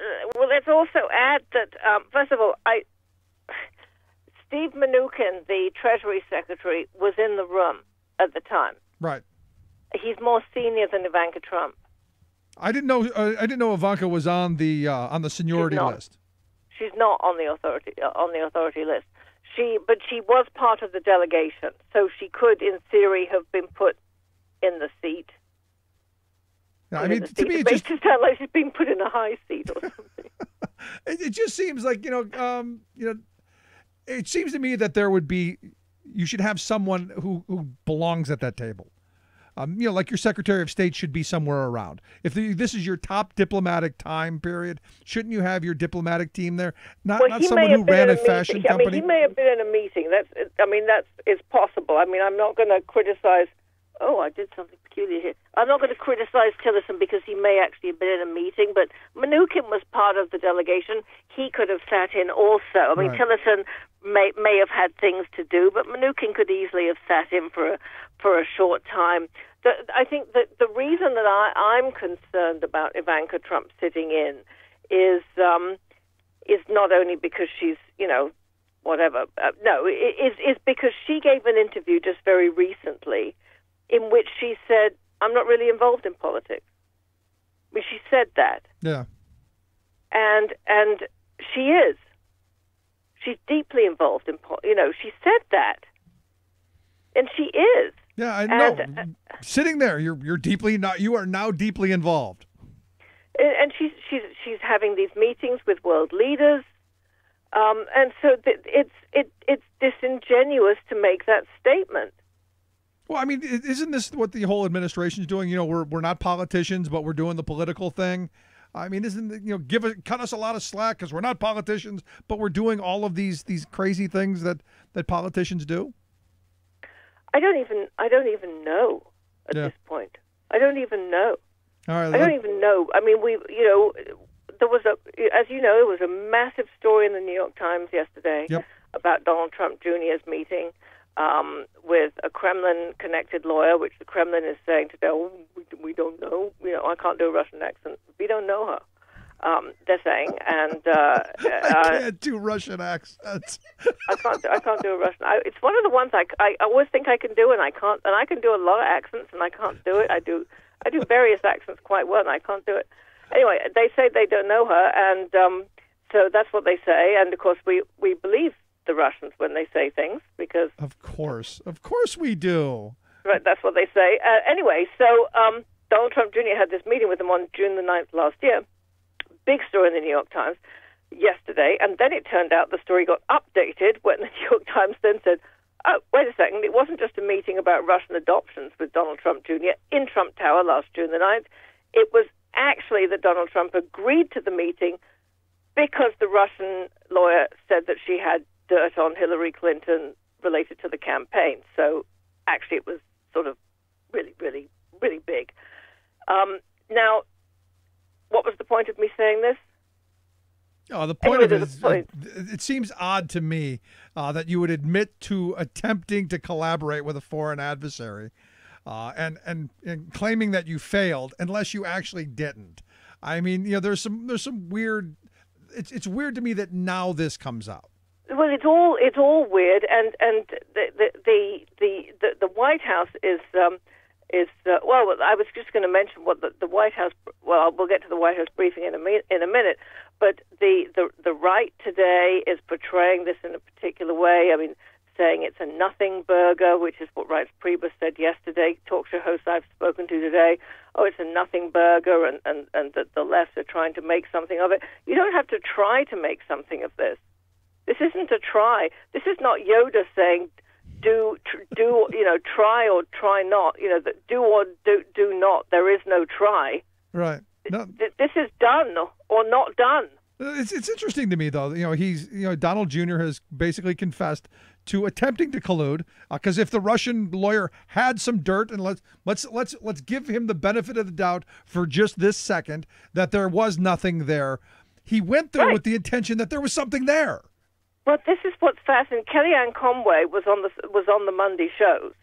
let's also add that, first of all, Steve Mnuchin, the Treasury Secretary, was in the room at the time. Right. He's more senior than Ivanka Trump. I didn't know Ivanka was on the seniority list. She's not on the authority list. But she was part of the delegation, so she could, in theory, have been put in the seat. Yeah, I mean, to me, it makes it sound like she's being put in a high seat or something. It just seems like it seems to me that you should have someone who belongs at that table. Like your Secretary of State should be somewhere around. If this is your top diplomatic time period, shouldn't you have your diplomatic team there? Not someone who ran a fashion company. I mean, he may have been in a meeting. It's possible. I mean, I'm not going to criticize. Oh, I did something peculiar here. I'm not going to criticize Tillerson because he may actually have been in a meeting, but Mnuchin was part of the delegation. He could have sat in also. I mean, right. Tillerson may have had things to do, but Mnuchin could easily have sat in for a short time. I think that the reason that I'm concerned about Ivanka Trump sitting in is not only because she's, whatever. No, it's because she gave an interview just very recently in which she said, I'm not really involved in politics. I mean, she said that. Yeah. And she is. She's deeply involved in politics. She said that. And she is. Yeah, I know. Sitting there, you are now deeply involved. And she's having these meetings with world leaders. And so it's disingenuous to make that statement. Well, I mean, isn't this what the whole administration is doing? We're not politicians, but we're doing the political thing. I mean, cut us a lot of slack because we're not politicians, but we're doing all of these crazy things that politicians do. I don't even know at this point. I don't even know. All right, I don't even know. I mean, there was there was a massive story in the New York Times yesterday about Donald Trump Jr.'s meeting with a Kremlin-connected lawyer, which the Kremlin is saying today, we don't know. I can't do a Russian accent. We don't know her. they're saying, and I can't do Russian accents. I can't do a Russian. It's one of the ones I always think I can do, and I can't. And I can do a lot of accents, and I can't do it. I do various accents quite well, and I can't do it. Anyway, they say they don't know her, and so that's what they say. And of course, we believe the Russians when they say things because of course we do. Right, that's what they say. Anyway, so Donald Trump Jr. had this meeting with them on June the 9th last year. Big story in the New York Times yesterday, and then it turned out the story got updated when the New York Times then said, oh, wait a second, it wasn't just a meeting about Russian adoptions with Donald Trump Jr. in Trump Tower last June the 9th. It was actually that Donald Trump agreed to the meeting because the Russian lawyer said that she had dirt on Hillary Clinton related to the campaign. So actually it was sort of really, really, really big. Now, what was the point of me saying this? Oh, the point of it is, it seems odd to me that you would admit to attempting to collaborate with a foreign adversary and claiming that you failed unless you actually didn't. I mean, there's some weird. It's weird to me that now this comes out. Well, it's all weird, and the White House is. Well, I was just going to mention what the White House. Well, we'll get to the White House briefing in a minute. But the right today is portraying this in a particular way. I mean, saying it's a nothing burger, which is what Reince Priebus said yesterday. Talk show hosts I've spoken to today. Oh, it's a nothing burger, and that the left are trying to make something of it. You don't have to try to make something of this. This isn't a try. This is not Yoda saying, do try or try not. Do or do not. There is no try. Right. No. This is done or not done. It's interesting to me though. Donald Jr. has basically confessed to attempting to collude because if the Russian lawyer had some dirt, and let's give him the benefit of the doubt for just this second that there was nothing there. He went there with the intention that there was something there. Well, this is what's fascinating. Kellyanne Conway was on the Monday shows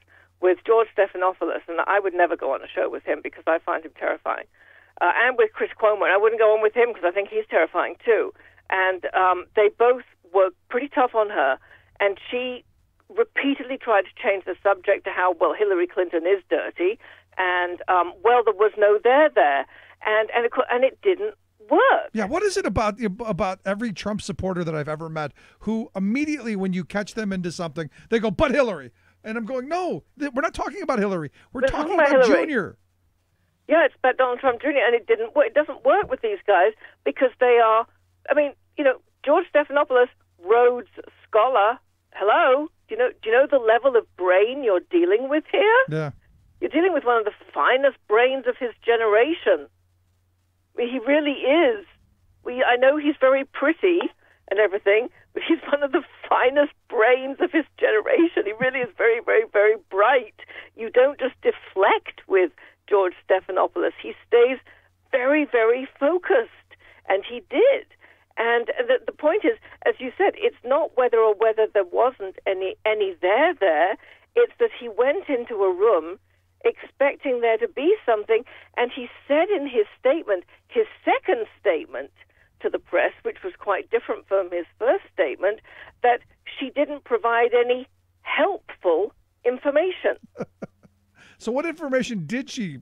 with George Stephanopoulos, and I would never go on a show with him because I find him terrifying. And with Chris Cuomo, and I wouldn't go on with him because I think he's terrifying too. And they both were pretty tough on her, and she repeatedly tried to change the subject to how, well, Hillary Clinton is dirty, and well, there was no there, and it didn't work. Yeah, what is it about every Trump supporter that I've ever met who immediately when you catch them into something, they go, but Hillary. And I'm going, no, we're not talking about Hillary. We're talking about Junior. Yeah, it's about Donald Trump Jr., and it didn't work. It doesn't work with these guys because they are, I mean, George Stephanopoulos, Rhodes Scholar, hello, do you know the level of brain you're dealing with here? Yeah. You're dealing with one of the finest brains of his generation. I mean, he really is. I know he's very pretty and everything, but he's one of the finest brains of his generation. He really is very, very, very bright. You don't just deflect with George Stephanopoulos. He stays very, very focused, and he did. And the point is, as you said, it's not whether there wasn't any there. It's that he went into a room expecting there to be something, and he said in his statement, his second statement to the press, which was quite different from his first statement, that she didn't provide any helpful information. So what information did she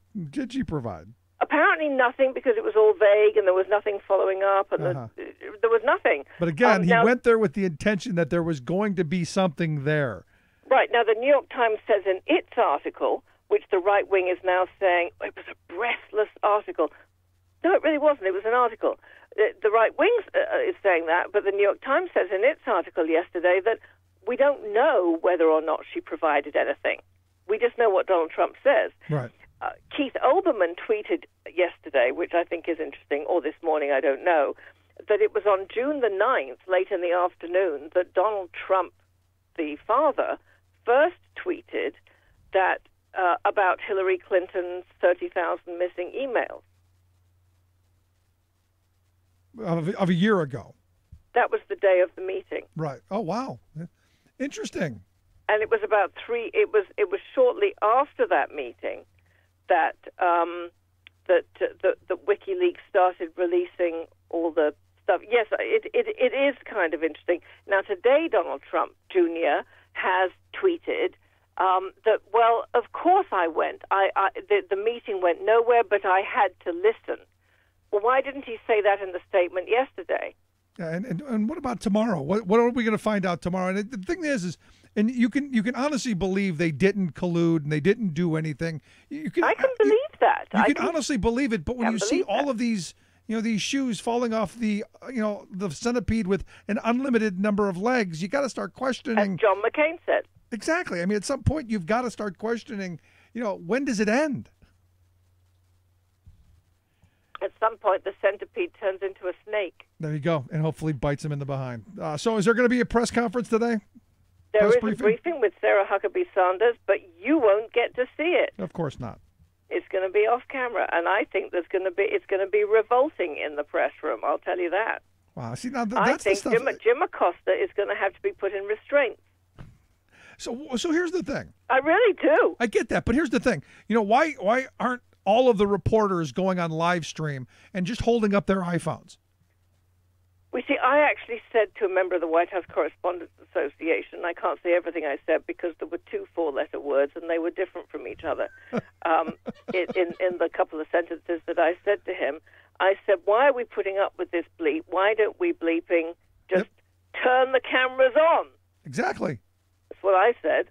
provide? Apparently nothing, because it was all vague and there was nothing following up, and there was nothing. But again, he went there with the intention that there was going to be something there. Right. Now, the New York Times says in its article, which the right wing is now saying, it was a breathless article. No, it really wasn't. It was an article. The right wing is saying that, but the New York Times says in its article yesterday that we don't know whether or not she provided anything. We just know what Donald Trump says. Right. Keith Olbermann tweeted yesterday, which I think is interesting, or this morning, I don't know, that it was on June the 9th, late in the afternoon, that Donald Trump, the father, first tweeted that about Hillary Clinton's 30,000 missing emails. Of a year ago. That was the day of the meeting. Right. Oh, wow. Interesting. And it was it was shortly after that meeting that that WikiLeaks started releasing all the stuff. Yes, it is kind of interesting. Now, today, Donald Trump Jr. has tweeted that, well, of course I went. The meeting went nowhere, but I had to listen. Well, why didn't he say that in the statement yesterday? Yeah, and what about tomorrow? What are we going to find out tomorrow? And the thing is, and you can honestly believe they didn't collude and they didn't do anything. I can believe that. You can honestly believe it. But when you see all of these, these shoes falling off the centipede with an unlimited number of legs, you got to start questioning. As John McCain said. Exactly. I mean, at some point, you've got to start questioning. When does it end? At some point, the centipede turns into a snake. There you go, and hopefully bites him in the behind. So is there going to be a press conference today? There is a briefing with Sarah Huckabee Sanders, but you won't get to see it. Of course not. It's going to be off camera, and I think it's going to be revolting in the press room. I'll tell you that. Wow. See, now I think the stuff. Jim Acosta is going to have to be put in restraints. So here's the thing. I really do. I get that, but here's the thing. Why aren't all of the reporters going on live stream and just holding up their iPhones? We see, I actually said to a member of the White House Correspondents Association, I can't say everything I said because there were 2 4-letter words and they were different from each other. In the couple of sentences that I said to him, I said, why are we putting up with this bleep? Why don't we bleeping just turn the cameras on? Exactly. That's what I said.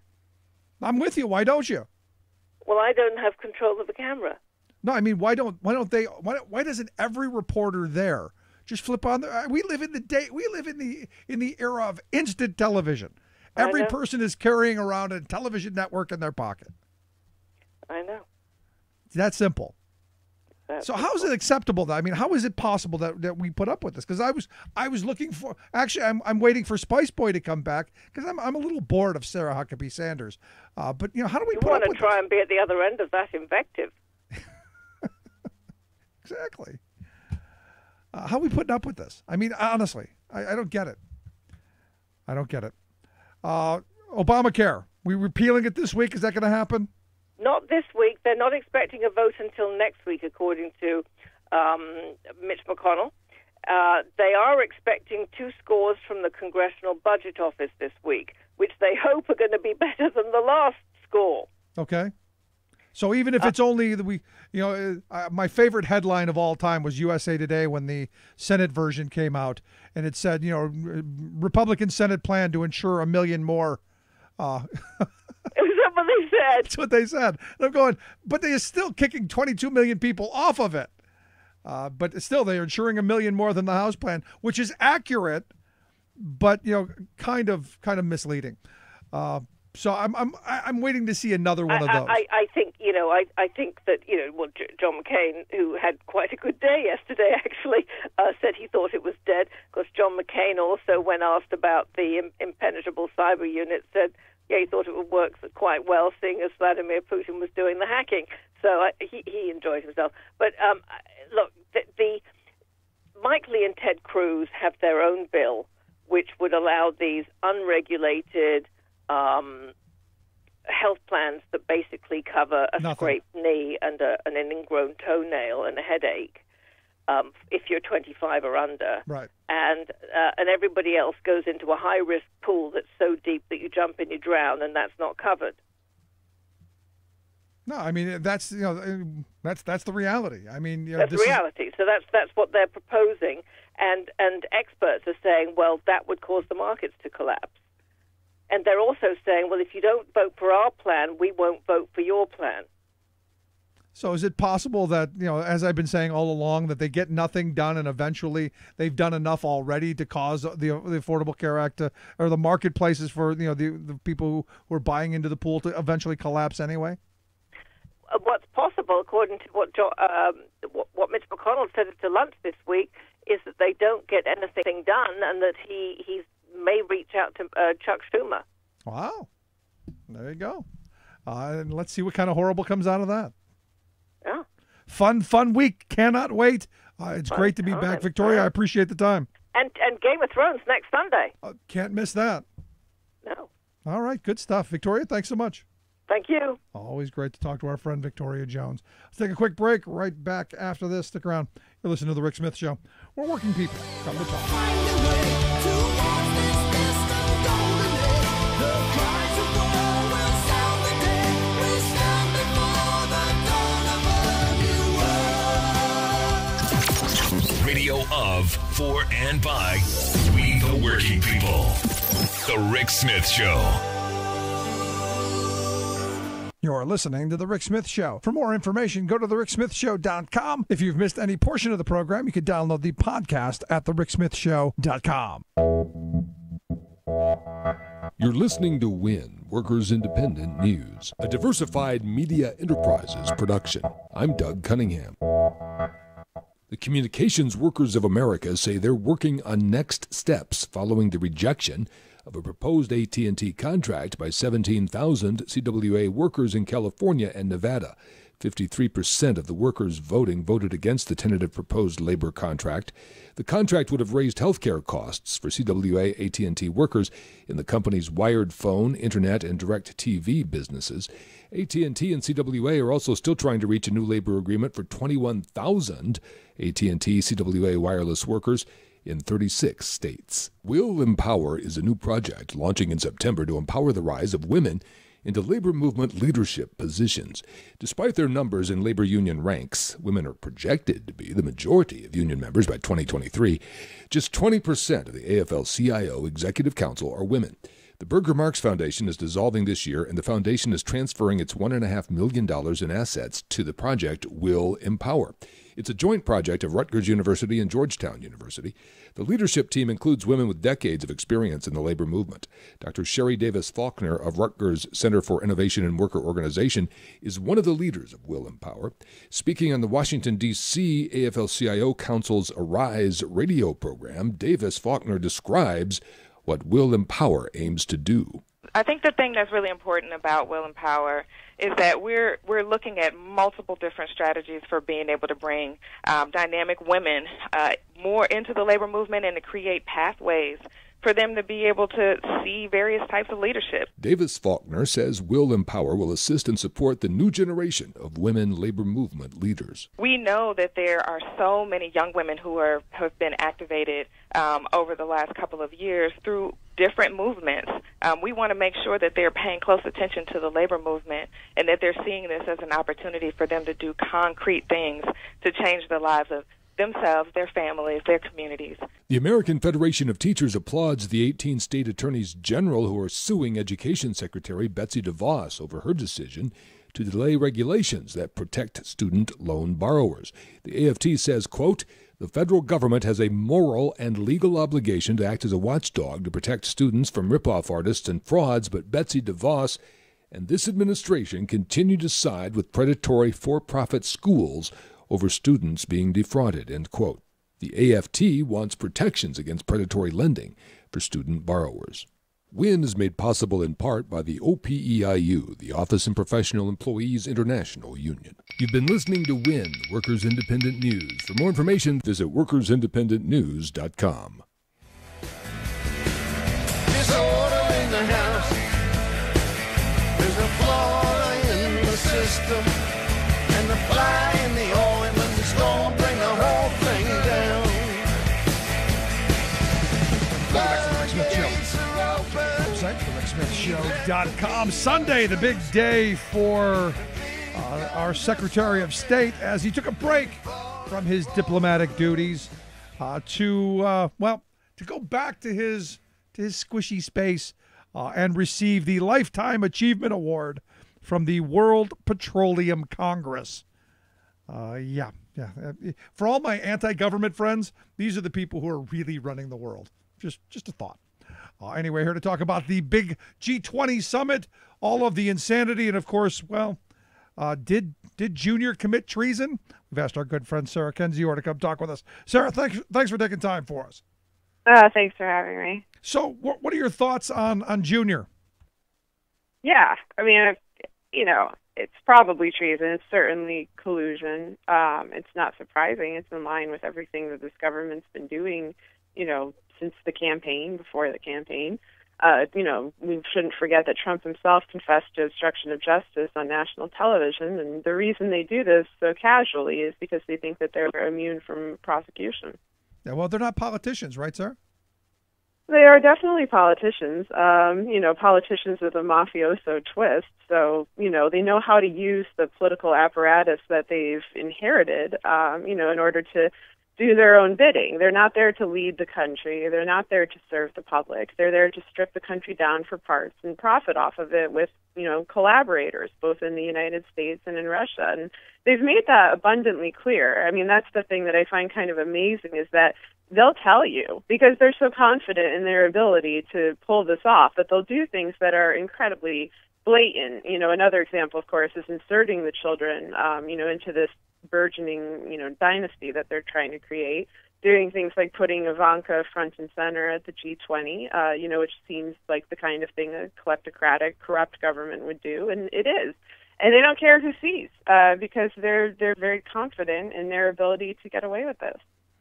I'm with you. Why don't you? Well, I don't have control of the camera. No, I mean, why doesn't every reporter there just flip on we live in the era of instant television. Every person is carrying around a television network in their pocket. I know. It's that simple. So how is it acceptable? I mean, how is it possible that we put up with this? Because I was looking for, actually, I'm waiting for Spice Boy to come back because I'm a little bored of Sarah Huckabee Sanders. But how do we? You want to try and be at the other end of that invective? Exactly. How are we putting up with this? I mean, honestly, I don't get it. I don't get it. Obamacare, we repealing it this week. Is that going to happen? Not this week. They're not expecting a vote until next week, according to Mitch McConnell. They are expecting 2 scores from the Congressional Budget Office this week, which they hope are going to be better than the last score. Okay. So even if it's only my favorite headline of all time was USA Today when the Senate version came out, and it said, Republican Senate plan to ensure 1 million more. Is that what they said? That's what they said. And I'm going, but they are still kicking 22 million people off of it. But still, they are ensuring 1 million more than the House plan, which is accurate, but kind of misleading. So I'm waiting to see another one of those. I think I think that John McCain, who had quite a good day yesterday, actually said he thought it was dead. Of course, John McCain also, when asked about the impenetrable cyber unit, said he thought it would work quite well, seeing as Vladimir Putin was doing the hacking. So he enjoyed himself. But look, the Mike Lee and Ted Cruz have their own bill, which would allow these unregulated health plans that basically cover a scraped knee and an ingrown toenail and a headache if you're 25 or under. Right. And everybody else goes into a high-risk pool that's so deep that you jump in, you drown, and that's not covered. No, I mean, that's that's the reality. I mean, that's the reality. So that's what they're proposing, and experts are saying, well, that would cause the markets to collapse. And they're also saying, well, if you don't vote for our plan, we won't vote for your plan. So is it possible that, as I've been saying all along, that they get nothing done and eventually they've done enough already to cause the Affordable Care Act or the marketplaces for, the people who are buying into the pool to eventually collapse anyway? What's possible, according to what Mitch McConnell said to lunch this week, is that they don't get anything done and that he may reach out to Chuck Schumer. Wow. There you go. And let's see what kind of horrible comes out of that. Yeah. Fun week. Cannot wait. It's great to be back, Victoria. I appreciate the time. And Game of Thrones next Sunday. Can't miss that. No. All right. Good stuff. Victoria, thanks so much. Thank you. Always great to talk to our friend Victoria Jones. Let's take a quick break. Right back after this. Stick around. You're listening to The Rick Smith Show. We're working people. Come to talk. Radio of, for, and by we the working people. The Rick Smith Show. You're listening to The Rick Smith Show. For more information, go to thericksmithshow.com. If you've missed any portion of the program, you can download the podcast at thericksmithshow.com. You're listening to WIN, Workers Independent News, a diversified media enterprises production. I'm Doug Cunningham. The Communications Workers of America say they're working on next steps following the rejection of a proposed AT&T contract by 17,000 CWA workers in California and Nevada. 53% of the workers voted against the tentative proposed labor contract. The contract would have raised health care costs for CWA AT&T workers in the company's wired phone, internet, and direct TV businesses. AT&T and CWA are also still trying to reach a new labor agreement for 21,000 AT&T CWA wireless workers in 36 states. Will Empower is a new project launching in September to empower the rise of women into labor movement leadership positions. Despite their numbers in labor union ranks, women are projected to be the majority of union members by 2023. Just 20% of the AFL-CIO Executive Council are women. The Burger Marx Foundation is dissolving this year, and the foundation is transferring its $1.5 million in assets to the project Will Empower. It's a joint project of Rutgers University and Georgetown University. The leadership team includes women with decades of experience in the labor movement. Dr. Sherry Davis Faulkner of Rutgers Center for Innovation and Worker Organization is one of the leaders of Will Empower. Speaking on the Washington, D.C. AFL-CIO Council's Arise radio program, Davis Faulkner describes what Will Empower aims to do. I think the thing that's really important about Will Empower is that we're looking at multiple different strategies for being able to bring dynamic women more into the labor movement and to create pathways for them to be able to see various types of leadership. Davis Faulkner says Will Empower will assist and support the new generation of women labor movement leaders. We know that there are so many young women who have been activated over the last couple of years through different movements. We want to make sure that they're paying close attention to the labor movement and that they're seeing this as an opportunity for them to do concrete things to change the lives of themselves, their families, their communities. The American Federation of Teachers applauds the 18 state attorneys general who are suing Education Secretary Betsy DeVos over her decision to delay regulations that protect student loan borrowers. The AFT says, quote, "The federal government has a moral and legal obligation to act as a watchdog to protect students from ripoff artists and frauds, but Betsy DeVos and this administration continue to side with predatory for-profit schools over students being defrauded," end quote. The AFT wants protections against predatory lending for student borrowers. WIN is made possible in part by the OPEIU, the Office and Professional Employees International Union. You've been listening to WIN, Workers Independent News. For more information, visit workersindependentnews.com. Disorder in the house. There's a flaw in the system. And the fly in the ointment is gonna bring the whole thing down. Welcome back to the Rick Smith Show. Website, thericksmithshow.com. Sunday, the big day for our Secretary of State as he took a break from his diplomatic duties to go back to his squishy space and receive the Lifetime Achievement Award from the World Petroleum Congress. Yeah. For all my anti-government friends, these are the people who are really running the world. Just a thought. Anyway, here to talk about the big G20 summit, all of the insanity, and of course, did Junior commit treason? We've asked our good friend Sarah Kendzior to come talk with us. Sarah, thanks for taking time for us. Thanks for having me. So, what are your thoughts on Junior? Yeah, I mean, it's probably treason. It's certainly collusion. It's not surprising. It's in line with everything that this government's been doing, since the campaign, before the campaign. We shouldn't forget that Trump himself confessed to obstruction of justice on national television, and the reason they do this so casually is because they think that they're immune from prosecution. Yeah, well, they're not politicians, right, sir? They are definitely politicians, politicians with a mafioso twist. So, they know how to use the political apparatus that they've inherited, in order to do their own bidding. They're not there to lead the country. They're not there to serve the public. They're there to strip the country down for parts and profit off of it with, collaborators, both in the United States and in Russia. And they've made that abundantly clear. I mean, that's the thing that I find kind of amazing is that they'll tell you, because they're so confident in their ability to pull this off, that they'll do things that are incredibly blatant. Another example, of course, is inserting the children, into this burgeoning, dynasty that they're trying to create, doing things like putting Ivanka front and center at the G20, which seems like the kind of thing a kleptocratic, corrupt government would do, and it is. And they don't care who sees, because they're very confident in their ability to get away with this.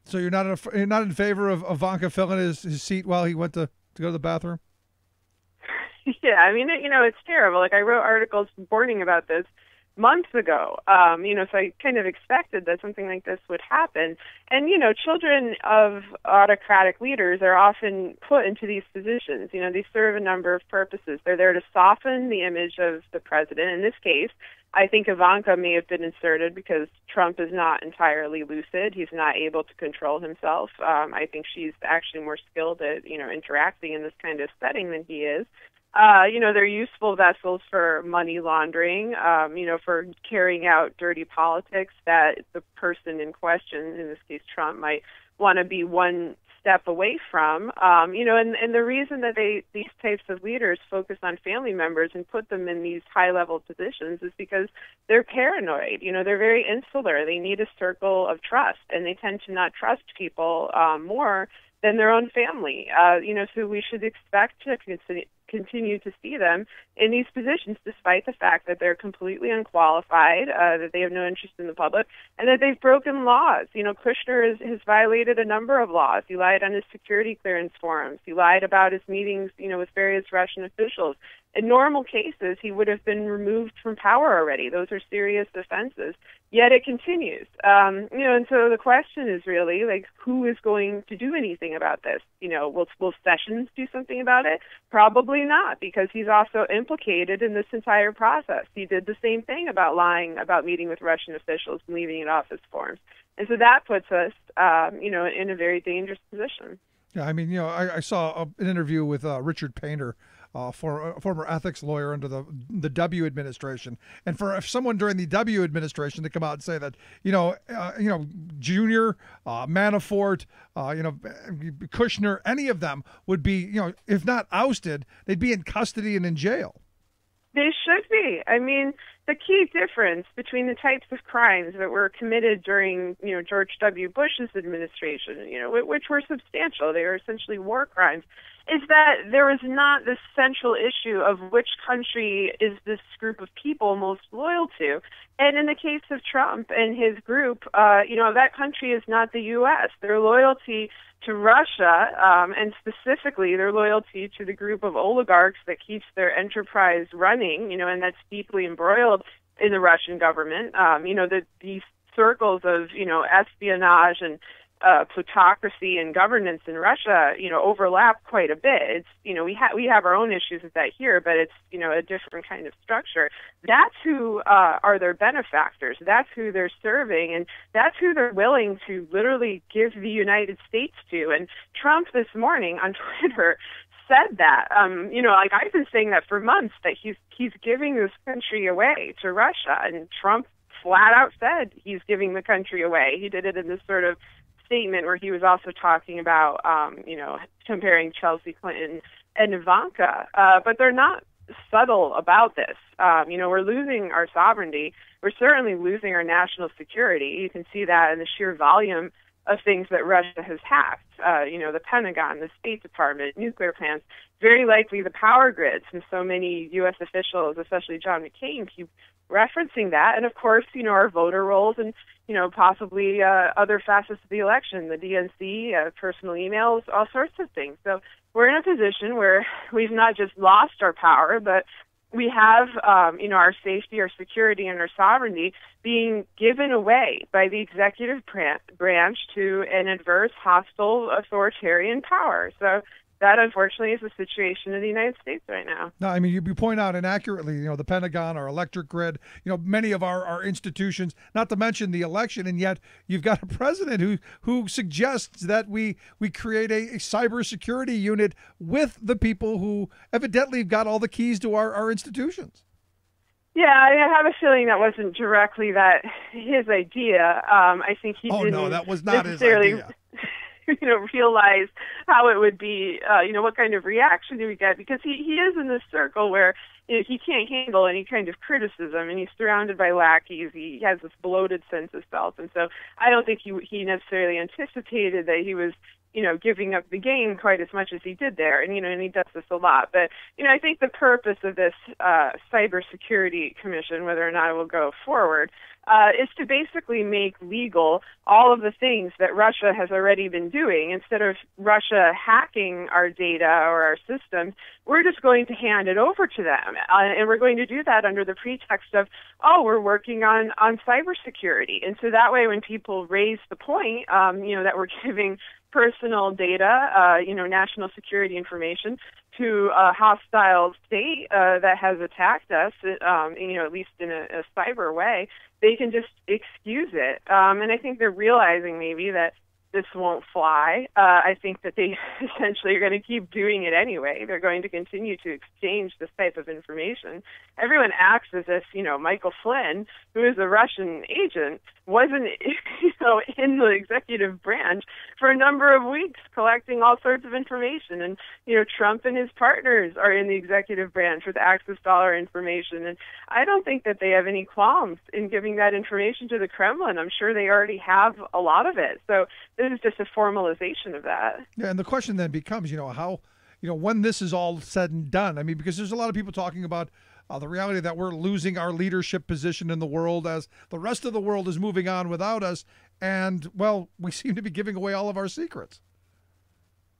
So you're not in favor of Ivanka filling his seat while he went to go to the bathroom? Yeah, I mean, it's terrible. Like, I wrote articles warning about this months ago, so I kind of expected that something like this would happen. And, children of autocratic leaders are often put into these positions. They serve a number of purposes. They're there to soften the image of the president. In this case, I think Ivanka may have been inserted because Trump is not entirely lucid. He's not able to control himself. I think she's actually more skilled at, interacting in this kind of setting than he is. They're useful vessels for money laundering, for carrying out dirty politics that the person in question, in this case Trump, might want to be one step away from. And the reason that these types of leaders focus on family members and put them in these high-level positions is because they're paranoid. They're very insular. They need a circle of trust, and they tend to not trust people more than their own family. So we should expect to continue to see them in these positions, despite the fact that they're completely unqualified, that they have no interest in the public, and that they've broken laws. Kushner has violated a number of laws. He lied on his security clearance forms. He lied about his meetings, with various Russian officials. In normal cases, he would have been removed from power already. Those are serious offenses. Yet it continues. And so the question is really, like, who is going to do anything about this? Will Sessions do something about it? Probably not, because he's also implicated in this entire process. He did the same thing about lying about meeting with Russian officials and leaving in office forms. And so that puts us, in a very dangerous position. Yeah, I mean, I saw an interview with Richard Painter, former ethics lawyer under the W administration, and for someone during the W administration to come out and say that Junior, Manafort, Kushner, any of them would be, if not ousted, they'd be in custody and in jail. They should be. I mean, the key difference between the types of crimes that were committed during, George W. Bush's administration, which were substantial, they were essentially war crimes, is that there was not this central issue of which country is this group of people most loyal to. And in the case of Trump and his group, that country is not the U.S. Their loyalty to Russia, and specifically their loyalty to the group of oligarchs that keeps their enterprise running, and that's deeply embroiled in the Russian government. These circles of, espionage and plutocracy and governance in Russia, overlap quite a bit. It's, we have our own issues with that here, but it's, a different kind of structure. That's who are their benefactors. That's who they're serving, and that's who they're willing to literally give the United States to. And Trump this morning on Twitter said that, I've been saying that for months, that he's giving this country away to Russia, and Trump flat out said he's giving the country away. He did it in this sort of statement where he was also talking about, comparing Chelsea Clinton and Ivanka, but they're not subtle about this. We're losing our sovereignty. We're certainly losing our national security. You can see that in the sheer volume of things that Russia has hacked. The Pentagon, the State Department, nuclear plants, very likely the power grids. And so many U.S. officials, especially John McCain, keep referencing that. And of course, our voter rolls and, possibly other facets of the election, the DNC, personal emails, all sorts of things. So we're in a position where we've not just lost our power, but we have, our safety, our security, and our sovereignty being given away by the executive branch to an adverse, hostile, authoritarian power. So that, unfortunately, is the situation in the United States right now. No, I mean, you point out inaccurately, the Pentagon, our electric grid, many of our institutions, not to mention the election, and yet you've got a president who suggests that we create a cybersecurity unit with the people who evidently have got all the keys to our institutions. Yeah, I have a feeling that wasn't directly his idea. I think he didn't. Oh, no, that was not his idea. Realize how it would be, what kind of reaction do we get? Because he is in this circle where he can't handle any kind of criticism, and he's surrounded by lackeys. He has this bloated sense of self, and so I don't think he necessarily anticipated that he was, giving up the game quite as much as he did there. And, and he does this a lot. But, I think the purpose of this cybersecurity commission, whether or not it will go forward, is to basically make legal all of the things that Russia has already been doing. Instead of Russia hacking our data or our systems, we're just going to hand it over to them. And we're going to do that under the pretext of, we're working on cybersecurity. And so that way when people raise the point, that we're giving personal data, national security information to a hostile state that has attacked us, at least in a cyber way, they can just excuse it. And I think they're realizing maybe that this won't fly. I think that they essentially are going to keep doing it anyway. They're going to continue to exchange this type of information. Everyone acts as if, Michael Flynn, who is a Russian agent, wasn't, in the executive branch for a number of weeks collecting all sorts of information. And, Trump and his partners are in the executive branch with access to all our information. And I don't think that they have any qualms in giving that information to the Kremlin. I'm sure they already have a lot of it. So this is just a formalization of that. Yeah, and the question then becomes, how, when this is all said and done. I mean, because there's a lot of people talking about the reality that we're losing our leadership position in the world as the rest of the world is moving on without us. And, well, we seem to be giving away all of our secrets.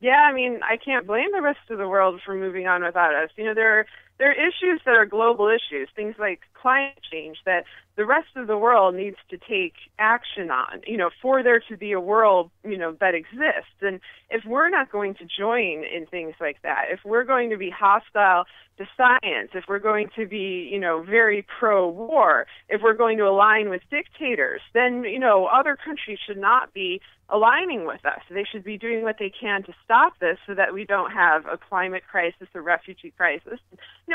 Yeah, I mean, I can't blame the rest of the world for moving on without us. There are issues that are global issues, things like climate change that the rest of the world needs to take action on, for there to be a world, that exists. And if we're not going to join in things like that, if we're going to be hostile to science, if we're going to be, very pro-war, if we're going to align with dictators, then, other countries should not be aligning with us. They should be doing what they can to stop this so that we don't have a climate crisis, a refugee crisis.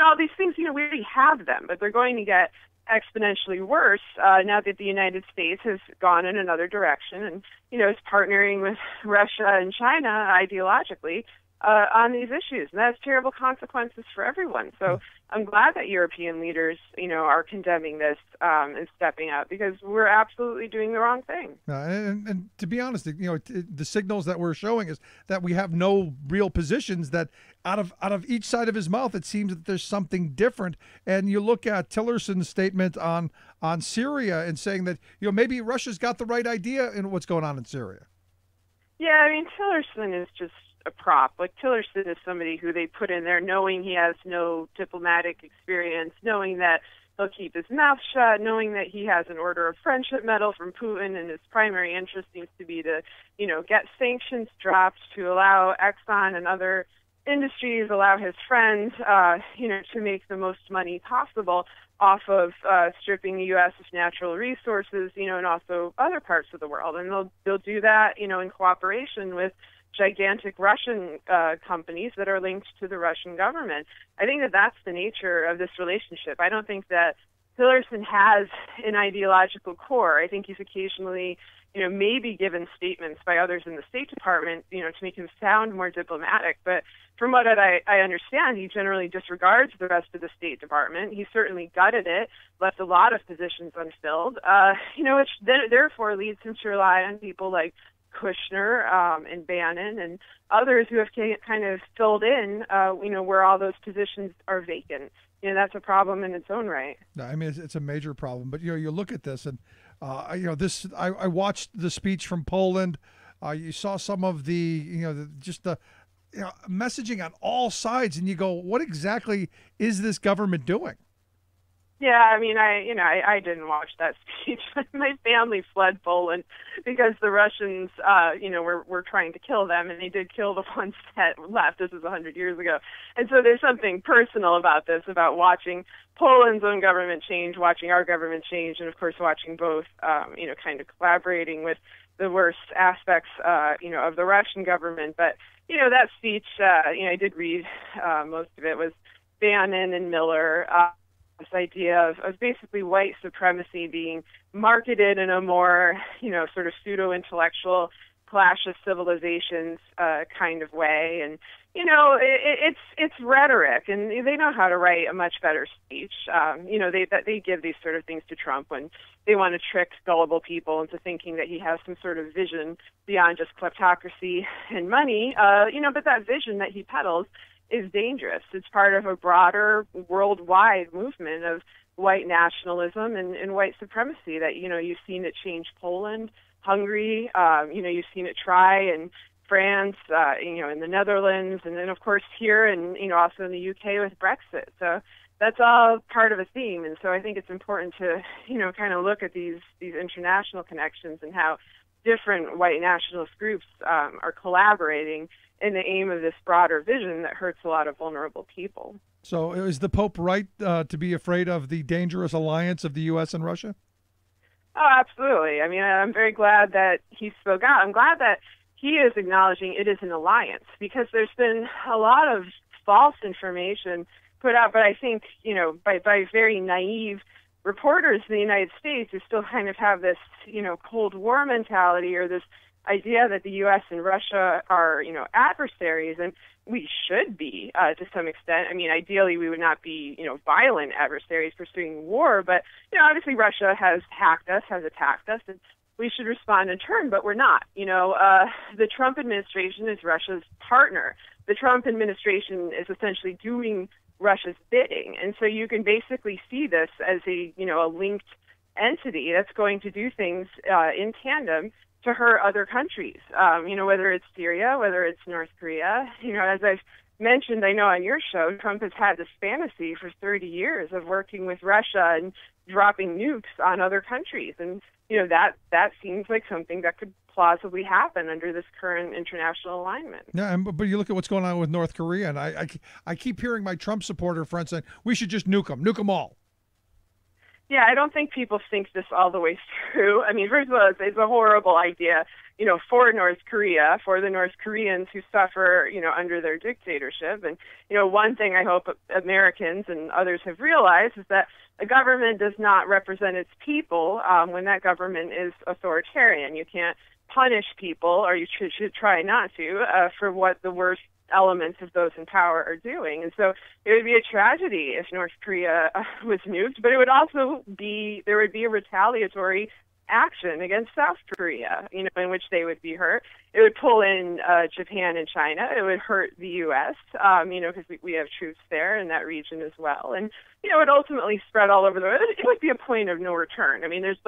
All these things, we already have them, but they're going to get exponentially worse now that the United States has gone in another direction and, is partnering with Russia and China ideologically on these issues. And that has terrible consequences for everyone. So I'm glad that European leaders, are condemning this and stepping up, because we're absolutely doing the wrong thing. And to be honest, the signals that we're showing is that we have no real positions, that out of each side of his mouth, it seems that there's something different. And you look at Tillerson's statement on Syria and saying that, maybe Russia's got the right idea in what's going on in Syria. Yeah, I mean, Tillerson is just a prop. Like, Tillerson is somebody who they put in there knowing he has no diplomatic experience, knowing that he'll keep his mouth shut, knowing that he has an Order of Friendship medal from Putin, and his primary interest seems to be to, get sanctions dropped to allow Exxon and other industries, allow his friends, to make the most money possible off of stripping the U.S. of natural resources, and also other parts of the world. And they'll do that, in cooperation with gigantic Russian companies that are linked to the Russian government. I think that that's the nature of this relationship. I don't think that Tillerson has an ideological core. I think he's occasionally, maybe given statements by others in the State Department, to make him sound more diplomatic. But from what I understand, he generally disregards the rest of the State Department. He certainly gutted it, left a lot of positions unfilled, which therefore leads him to rely on people like Kushner and Bannon and others who have kind of filled in, where all those positions are vacant. That's a problem in its own right. I mean, it's a major problem. But, you look at this and, I watched the speech from Poland. You saw some of the messaging on all sides, and you go, what exactly is this government doing? Yeah, I mean, I didn't watch that speech. My family fled Poland because the Russians, were trying to kill them, and they did kill the ones that left. This was 100 years ago. And so there's something personal about this, about watching Poland's own government change, watching our government change, and of course watching both, kind of collaborating with the worst aspects, of the Russian government. But, that speech, I did read most of it, was Bannon and Miller, this idea of basically white supremacy being marketed in a more, sort of pseudo-intellectual clash of civilizations kind of way. And, it's rhetoric, and they know how to write a much better speech. They give these sort of things to Trump when they want to trick gullible people into thinking that he has some sort of vision beyond just kleptocracy and money. But that vision that he peddles is dangerous. It's part of a broader worldwide movement of white nationalism and white supremacy that, you've seen it change Poland, Hungary, you've seen it try in France, in the Netherlands, and then, of course, here and, also in the UK with Brexit. So that's all part of a theme. And so I think it's important to, kind of look at these international connections and how different white nationalist groups are collaborating in the aim of this broader vision that hurts a lot of vulnerable people. So is the Pope right to be afraid of the dangerous alliance of the U.S. and Russia? Oh, absolutely. I mean, I'm very glad that he spoke out. I'm glad that he is acknowledging it is an alliance, because there's been a lot of false information put out, but I think, by very naive reporters in the United States who still kind of have this, Cold War mentality, or this idea that the U.S. and Russia are, adversaries, and we should be to some extent. I mean, ideally, we would not be, violent adversaries pursuing war, but, obviously Russia has hacked us, has attacked us, and we should respond in turn, but we're not. The Trump administration is Russia's partner. The Trump administration is essentially doing Russia's bidding, and so you can basically see this as a linked entity that's going to do things in tandem to hurt other countries, whether it's Syria, whether it's North Korea. As I've mentioned, I know on your show, Trump has had this fantasy for 30 years of working with Russia and dropping nukes on other countries. And, that seems like something that could plausibly happen under this current international alignment. Yeah, but you look at what's going on with North Korea, and I keep hearing my Trump supporter friends saying, we should just nuke them all. Yeah, I don't think people think this all the way through. I mean, first of all, it's a horrible idea, for North Korea, for the North Koreans who suffer, under their dictatorship. And, one thing I hope Americans and others have realized is that a government does not represent its people when that government is authoritarian. You can't punish people, or you should try not to, for what the worst elements of those in power are doing. And so it would be a tragedy if North Korea was nuked, but it would also be, there would be a retaliatory action against South Korea, in which they would be hurt. It would pull in Japan and China. It would hurt the U.S., because we have troops there in that region as well. And, it would ultimately spread all over the world. It would be a point of no return. I mean, there's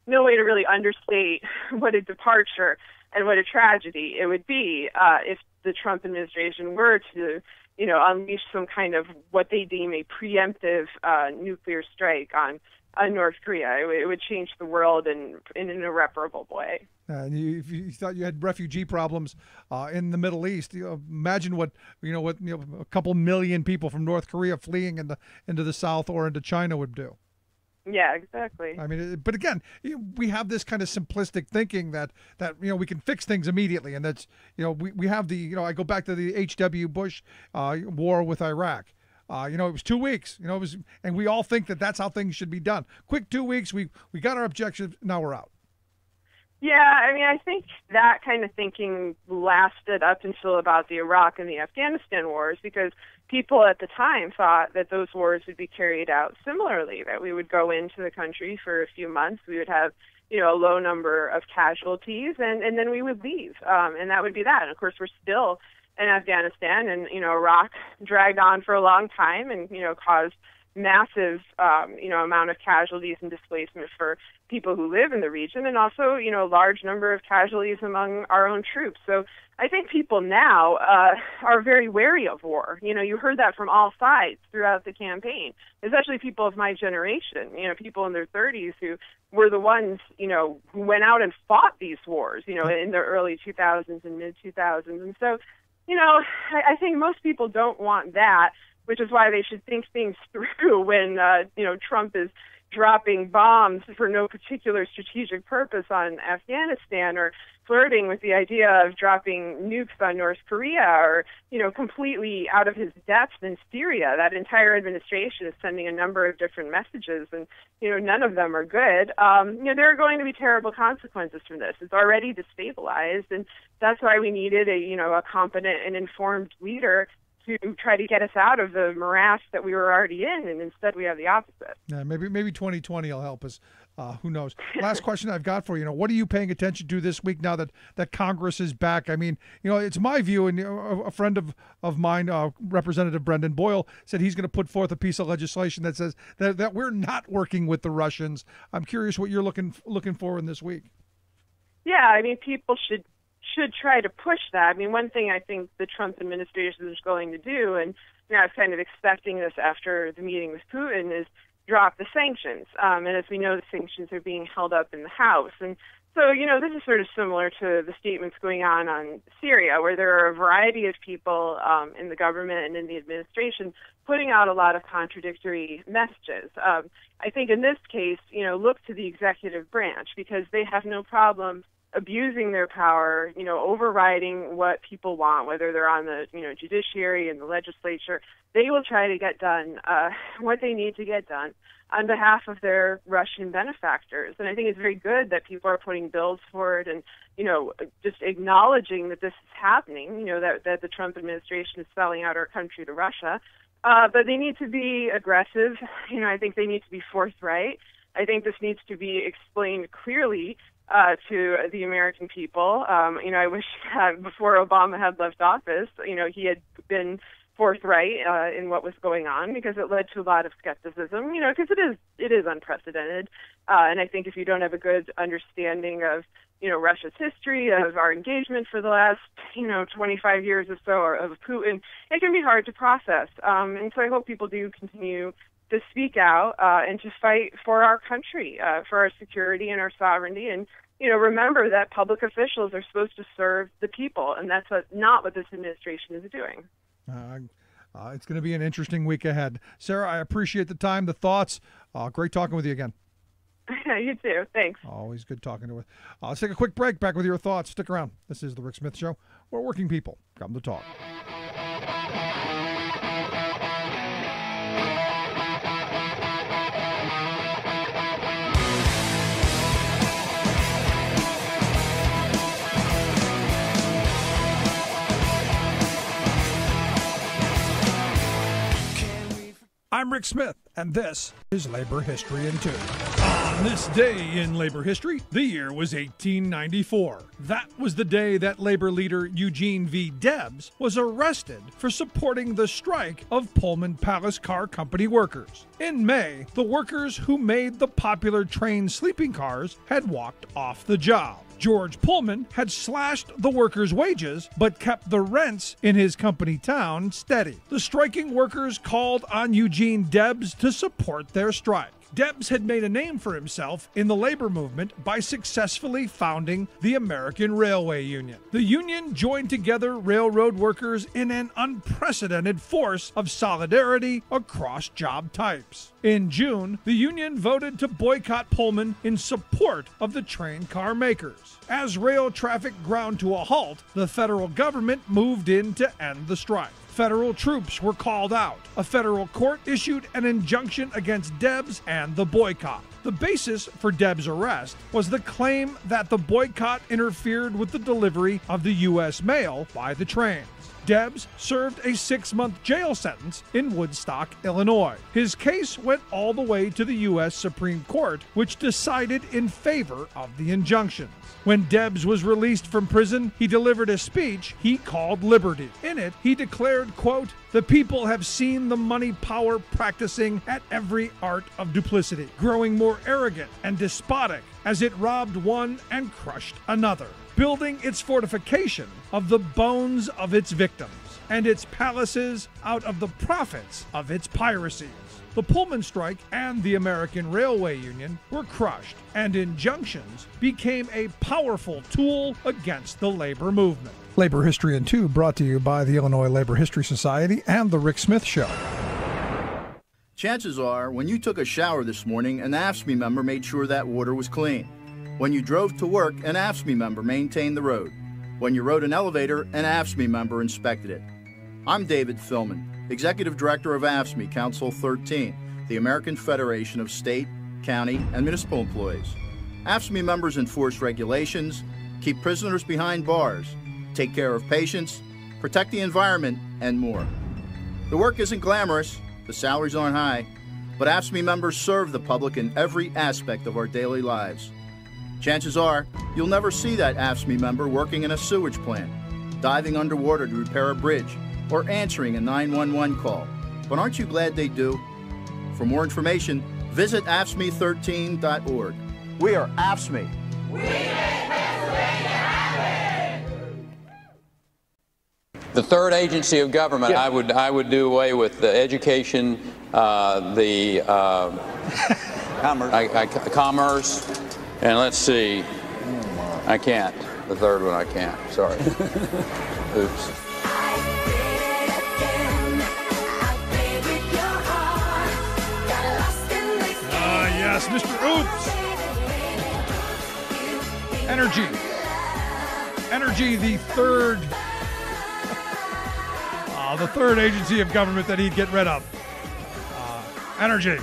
no way to really understate what a departure and what a tragedy it would be if the Trump administration were to, unleash some kind of what they deem a preemptive nuclear strike on North Korea. It would change the world in an irreparable way. And if you thought you had refugee problems in the Middle East, imagine what a couple million people from North Korea fleeing into the South or into China would do. Yeah, exactly. I mean, but again, we have this kind of simplistic thinking that we can fix things immediately, and that's we have the I go back to the H.W. Bush war with Iraq. It was 2 weeks. It was, and we all think that that's how things should be done. Quick 2 weeks. We got our objectives. Now we're out. Yeah, I mean, I think that kind of thinking lasted up until about the Iraq and the Afghanistan wars, because people at the time thought that those wars would be carried out similarly, that we would go into the country for a few months, we would have a low number of casualties, and then we would leave, and that would be that. And of course, we're still in Afghanistan, and Iraq dragged on for a long time, and caused massive amount of casualties and displacement for people who live in the region, and also a large number of casualties among our own troops. So I think people now are very wary of war. You heard that from all sides throughout the campaign, especially people of my generation, people in their 30s who were the ones, who went out and fought these wars, in the early 2000s and mid 2000s. And so, I think most people don't want that, which is why they should think things through when, Trump is dropping bombs for no particular strategic purpose on Afghanistan, or flirting with the idea of dropping nukes on North Korea, or, completely out of his depth in Syria. That entire administration is sending a number of different messages, and, none of them are good. There are going to be terrible consequences from this. It's already destabilized, and that's why we needed a competent and informed leader to try to get us out of the morass that we were already in, and instead we have the opposite. Yeah, maybe 2020 will help us. Who knows? Last question I've got for you. What are you paying attention to this week now that Congress is back? I mean, it's my view, and a friend of mine, Representative Brendan Boyle, said he's going to put forth a piece of legislation that says that we're not working with the Russians. I'm curious what you're looking for in this week. Yeah, I mean, people should try to push that. I mean, one thing I think the Trump administration is going to do, and I was kind of expecting this after the meeting with Putin, is drop the sanctions. And as we know, the sanctions are being held up in the House. And so, this is sort of similar to the statements going on Syria, where there are a variety of people in the government and in the administration putting out a lot of contradictory messages. I think in this case, look to the executive branch, because they have no problem abusing their power, overriding what people want, whether they're on the, judiciary and the legislature. They will try to get done what they need to get done on behalf of their Russian benefactors. And I think it's very good that people are putting bills forward and, just acknowledging that this is happening, that the Trump administration is selling out our country to Russia. But they need to be aggressive. I think they need to be forthright. I think this needs to be explained clearly to the American people. I wish before Obama had left office, he had been forthright in what was going on, because it led to a lot of skepticism, because it is unprecedented. And I think if you don't have a good understanding of, Russia's history, of our engagement for the last, 25 years or so, or of Putin, it can be hard to process. And so I hope people do continue to speak out and to fight for our country, for our security and our sovereignty. And, remember that public officials are supposed to serve the people, and that's not what this administration is doing. It's going to be an interesting week ahead. Sarah, I appreciate the time, the thoughts. Great talking with you again. You too. Thanks. Always good talking to her. Let's take a quick break. Back with your thoughts. Stick around. This is The Rick Smith Show, where working people come to talk. I'm Rick Smith, and this is Labor History in 2. On this day in labor history, the year was 1894. That was the day that labor leader Eugene V. Debs was arrested for supporting the strike of Pullman Palace Car Company workers. In May, the workers who made the popular train sleeping cars had walked off the job. George Pullman had slashed the workers' wages, but kept the rents in his company town steady. The striking workers called on Eugene Debs to support their strike. Debs had made a name for himself in the labor movement by successfully founding the American Railway Union. The union joined together railroad workers in an unprecedented force of solidarity across job types. In June, the union voted to boycott Pullman in support of the train car makers. As rail traffic ground to a halt, the federal government moved in to end the strike. Federal troops were called out. A federal court issued an injunction against Debs and the boycott. The basis for Debs' arrest was the claim that the boycott interfered with the delivery of the U.S. mail by the trains. Debs served a 6-month jail sentence in Woodstock, Illinois. His case went all the way to the U.S. Supreme Court, which decided in favor of the injunctions. When Debs was released from prison, he delivered a speech he called Liberty. In it, he declared, quote, "The people have seen the money power practicing at every art of duplicity, growing more arrogant and despotic as it robbed one and crushed another, building its fortification of the bones of its victims, and its palaces out of the profits of its piracies." The Pullman strike and the American Railway Union were crushed, and injunctions became a powerful tool against the labor movement. Labor History in 2 brought to you by the Illinois Labor History Society and The Rick Smith Show. Chances are, when you took a shower this morning, an AFSCME member made sure that water was clean. When you drove to work, an AFSCME member maintained the road. When you rode an elevator, an AFSCME member inspected it. I'm David Philman, Executive Director of AFSCME Council 13, the American Federation of State, County, and Municipal Employees. AFSCME members enforce regulations, keep prisoners behind bars, take care of patients, protect the environment, and more. The work isn't glamorous, the salaries aren't high, but AFSCME members serve the public in every aspect of our daily lives. Chances are, you'll never see that AFSCME member working in a sewage plant, diving underwater to repair a bridge, or answering a 911 call. But aren't you glad they do? For more information, visit AFSCME13.org. We are AFSCME. We make Pennsylvania happen! The third agency of government, yeah. I would do away with the education, the commerce, and let's see, I can't. The third one I can't. Sorry. Oops. Yes, Mr. Oops. Energy, the third agency of government that he'd get rid of. Energy.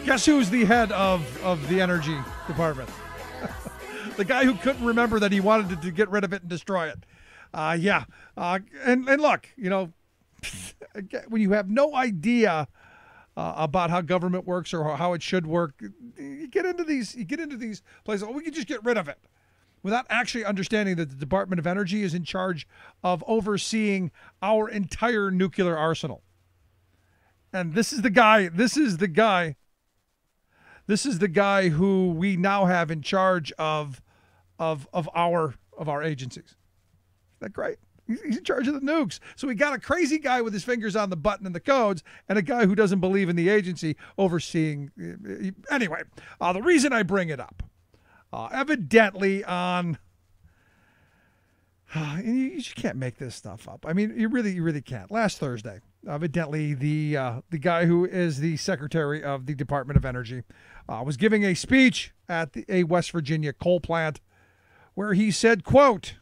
Guess who's the head of the energy department? The guy who couldn't remember that he wanted to get rid of it and destroy it. And look, you know, when you have no idea about how government works or how it should work, you get into these places. Oh, we can just get rid of it, without actually understanding that the Department of Energy is in charge of overseeing our entire nuclear arsenal. And this is the guy who we now have in charge of our agencies. Isn't that great? He's in charge of the nukes. So we got a crazy guy with his fingers on the button and the codes, and a guy who doesn't believe in the agency overseeing. Anyway, the reason I bring it up, evidently on, you can't make this stuff up. I mean, you really can't. Last Thursday, evidently the guy who is the Secretary of the Department of Energy was giving a speech at a West Virginia coal plant where he said, quote,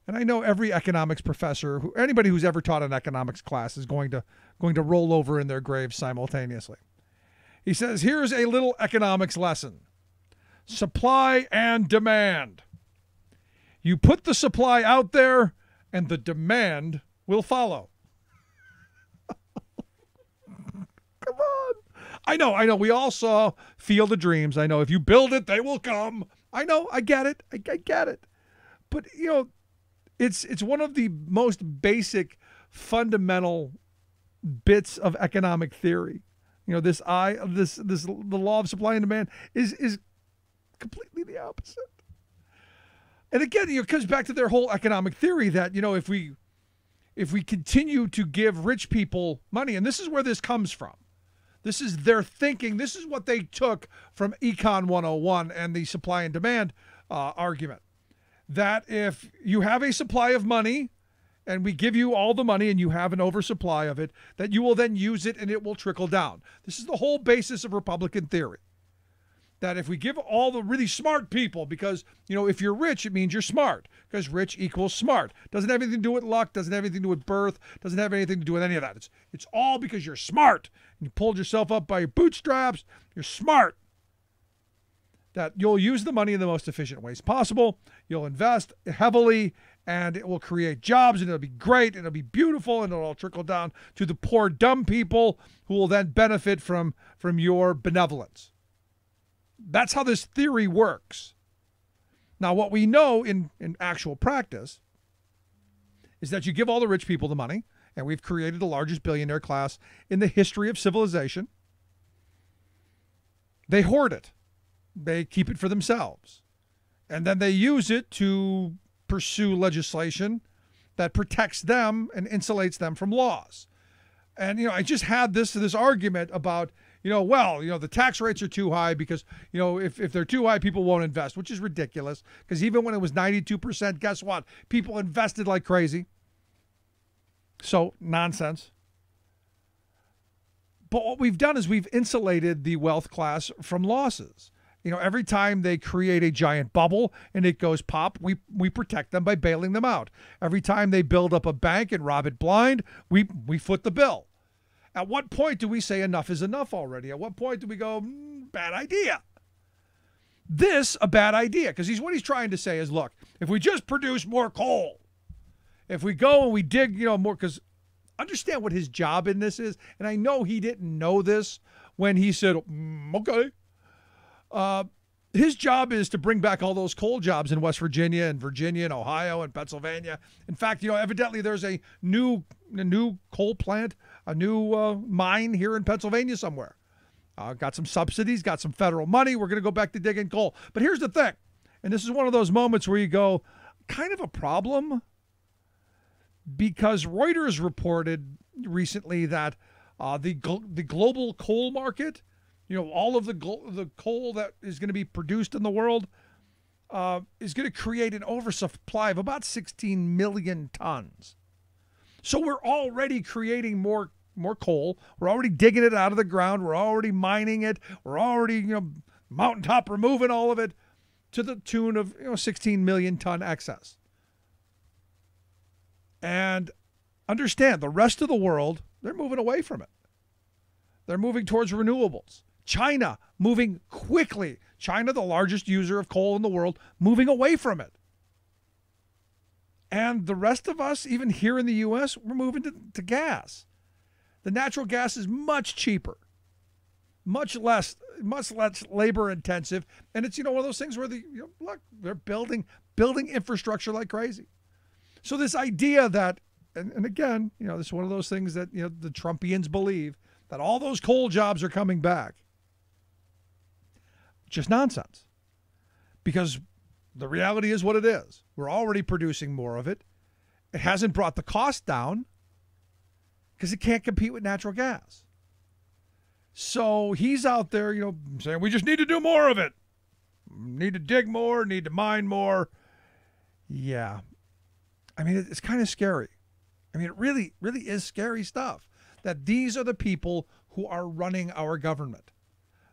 and I know every economics professor, anybody who's ever taught an economics class is going to roll over in their grave simultaneously. He says, here's a little economics lesson. Supply and demand. You put the supply out there and the demand will follow. Come on. I know. We all saw Field of Dreams. I know if you build it, they will come. I know. I get it. I get it. But, you know, It's one of the most basic, fundamental bits of economic theory. You know, the law of supply and demand is completely the opposite. And again, it comes back to their whole economic theory that, you know, if we continue to give rich people money, and this is where this comes from. This is their thinking. This is what they took from Econ 101 and the supply and demand argument. That if you have a supply of money and we give you all the money and you have an oversupply of it, that you will then use it and it will trickle down. This is the whole basis of Republican theory. that if we give all the really smart people, because, if you're rich, it means you're smart, because rich equals smart. Doesn't have anything to do with luck, doesn't have anything to do with birth, doesn't have anything to do with any of that. It's all because you're smart. You pulled yourself up by your bootstraps, you're smart. That you'll use the money in the most efficient ways possible, you'll invest heavily, and it will create jobs, and it'll be great, and it'll be beautiful, and it'll all trickle down to the poor, dumb people who will then benefit from your benevolence. That's how this theory works. Now, what we know in actual practice is that you give all the rich people the money, and we've created the largest billionaire class in the history of civilization. They hoard it. They keep it for themselves. And then they use it to pursue legislation that protects them and insulates them from laws. And, I just had this argument about, the tax rates are too high because, if they're too high, people won't invest, which is ridiculous. Because even when it was 92%, guess what? People invested like crazy. So, nonsense. But what we've done is we've insulated the wealth class from losses. Every time they create a giant bubble and it goes pop, we protect them by bailing them out. Every time they build up a bank and rob it blind, we foot the bill. At what point do we say enough is enough already? At what point do we go, bad idea? This, a bad idea, because what he's trying to say is, look, if we just produce more coal, if we go and we dig, more, because understand what his job in this is, and I know he didn't know this when he said, okay. His job is to bring back all those coal jobs in West Virginia and Ohio and Pennsylvania. In fact, evidently there's a new coal plant, a new mine here in Pennsylvania somewhere. Got some subsidies, got some federal money. We're going to go back to digging coal. But here's the thing, and this is one of those moments where you go, kind of a problem, because Reuters reported recently that the global coal market, all of the coal that is going to be produced in the world is going to create an oversupply of about 16 million tons. So we're already creating more coal. We're already digging it out of the ground. We're already mining it. We're already, mountaintop removing all of it to the tune of 16 million ton excess. And understand, the rest of the world, they're moving away from it. They're moving towards renewables. China moving quickly. China, the largest user of coal in the world, moving away from it. And the rest of us, even here in the U.S., we're moving to gas. The natural gas is much cheaper, much less labor intensive, and it's one of those things where look, they're building infrastructure like crazy. So this idea that, and again, this is one of those things that the Trumpians believe, that all those coal jobs are coming back. Just nonsense. Because the reality is what it is. We're already producing more of it. It hasn't brought the cost down because it can't compete with natural gas. So he's out there, saying we just need to do more of it. Need to dig more, need to mine more. Yeah. I mean, it's kind of scary. I mean, it really, really is scary stuff. That these are the people who are running our government.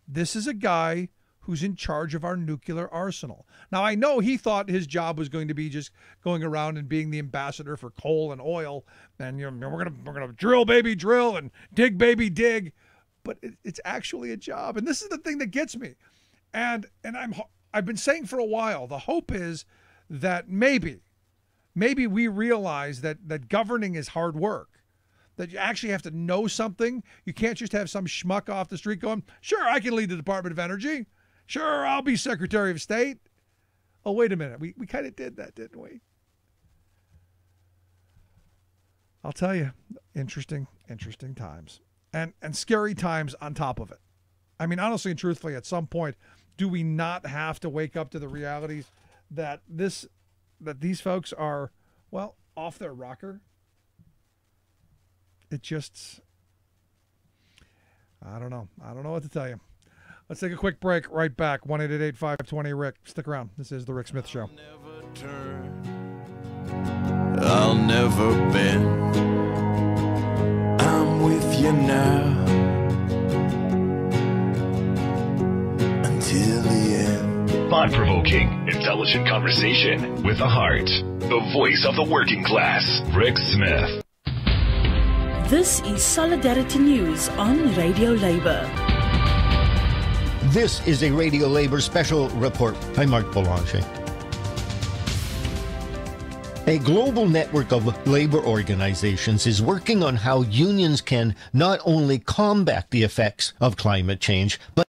This is a guy who's in charge of our nuclear arsenal. Now, I know he thought his job was going to be just going around and being the ambassador for coal and oil, and we're gonna drill, baby, drill, and dig, baby, dig. But it's actually a job, and this is the thing that gets me. And I've been saying for a while, the hope is that maybe we realize that governing is hard work. That you actually have to know something. You can't just have some schmuck off the street going, sure, I can lead the Department of Energy. Sure, I'll be Secretary of State. Oh, wait a minute. We kind of did that, didn't we? I'll tell you, interesting times. And scary times on top of it. I mean, honestly and truthfully, at some point, do we not have to wake up to the realities that these folks are, well, off their rocker? It just, I don't know what to tell you. Let's take a quick break. Right back. 1-888-520-RICK. Stick around. This is The Rick Smith Show. I'll never bend. I'm with you now until thought-provoking, intelligent conversation with a heart. The voice of the working class, Rick Smith. This is Solidarity News on Radio Labour. This is a Radio Labour special report. I'm Mark Boulanger. A global network of labour organisations is working on how unions can not only combat the effects of climate change, but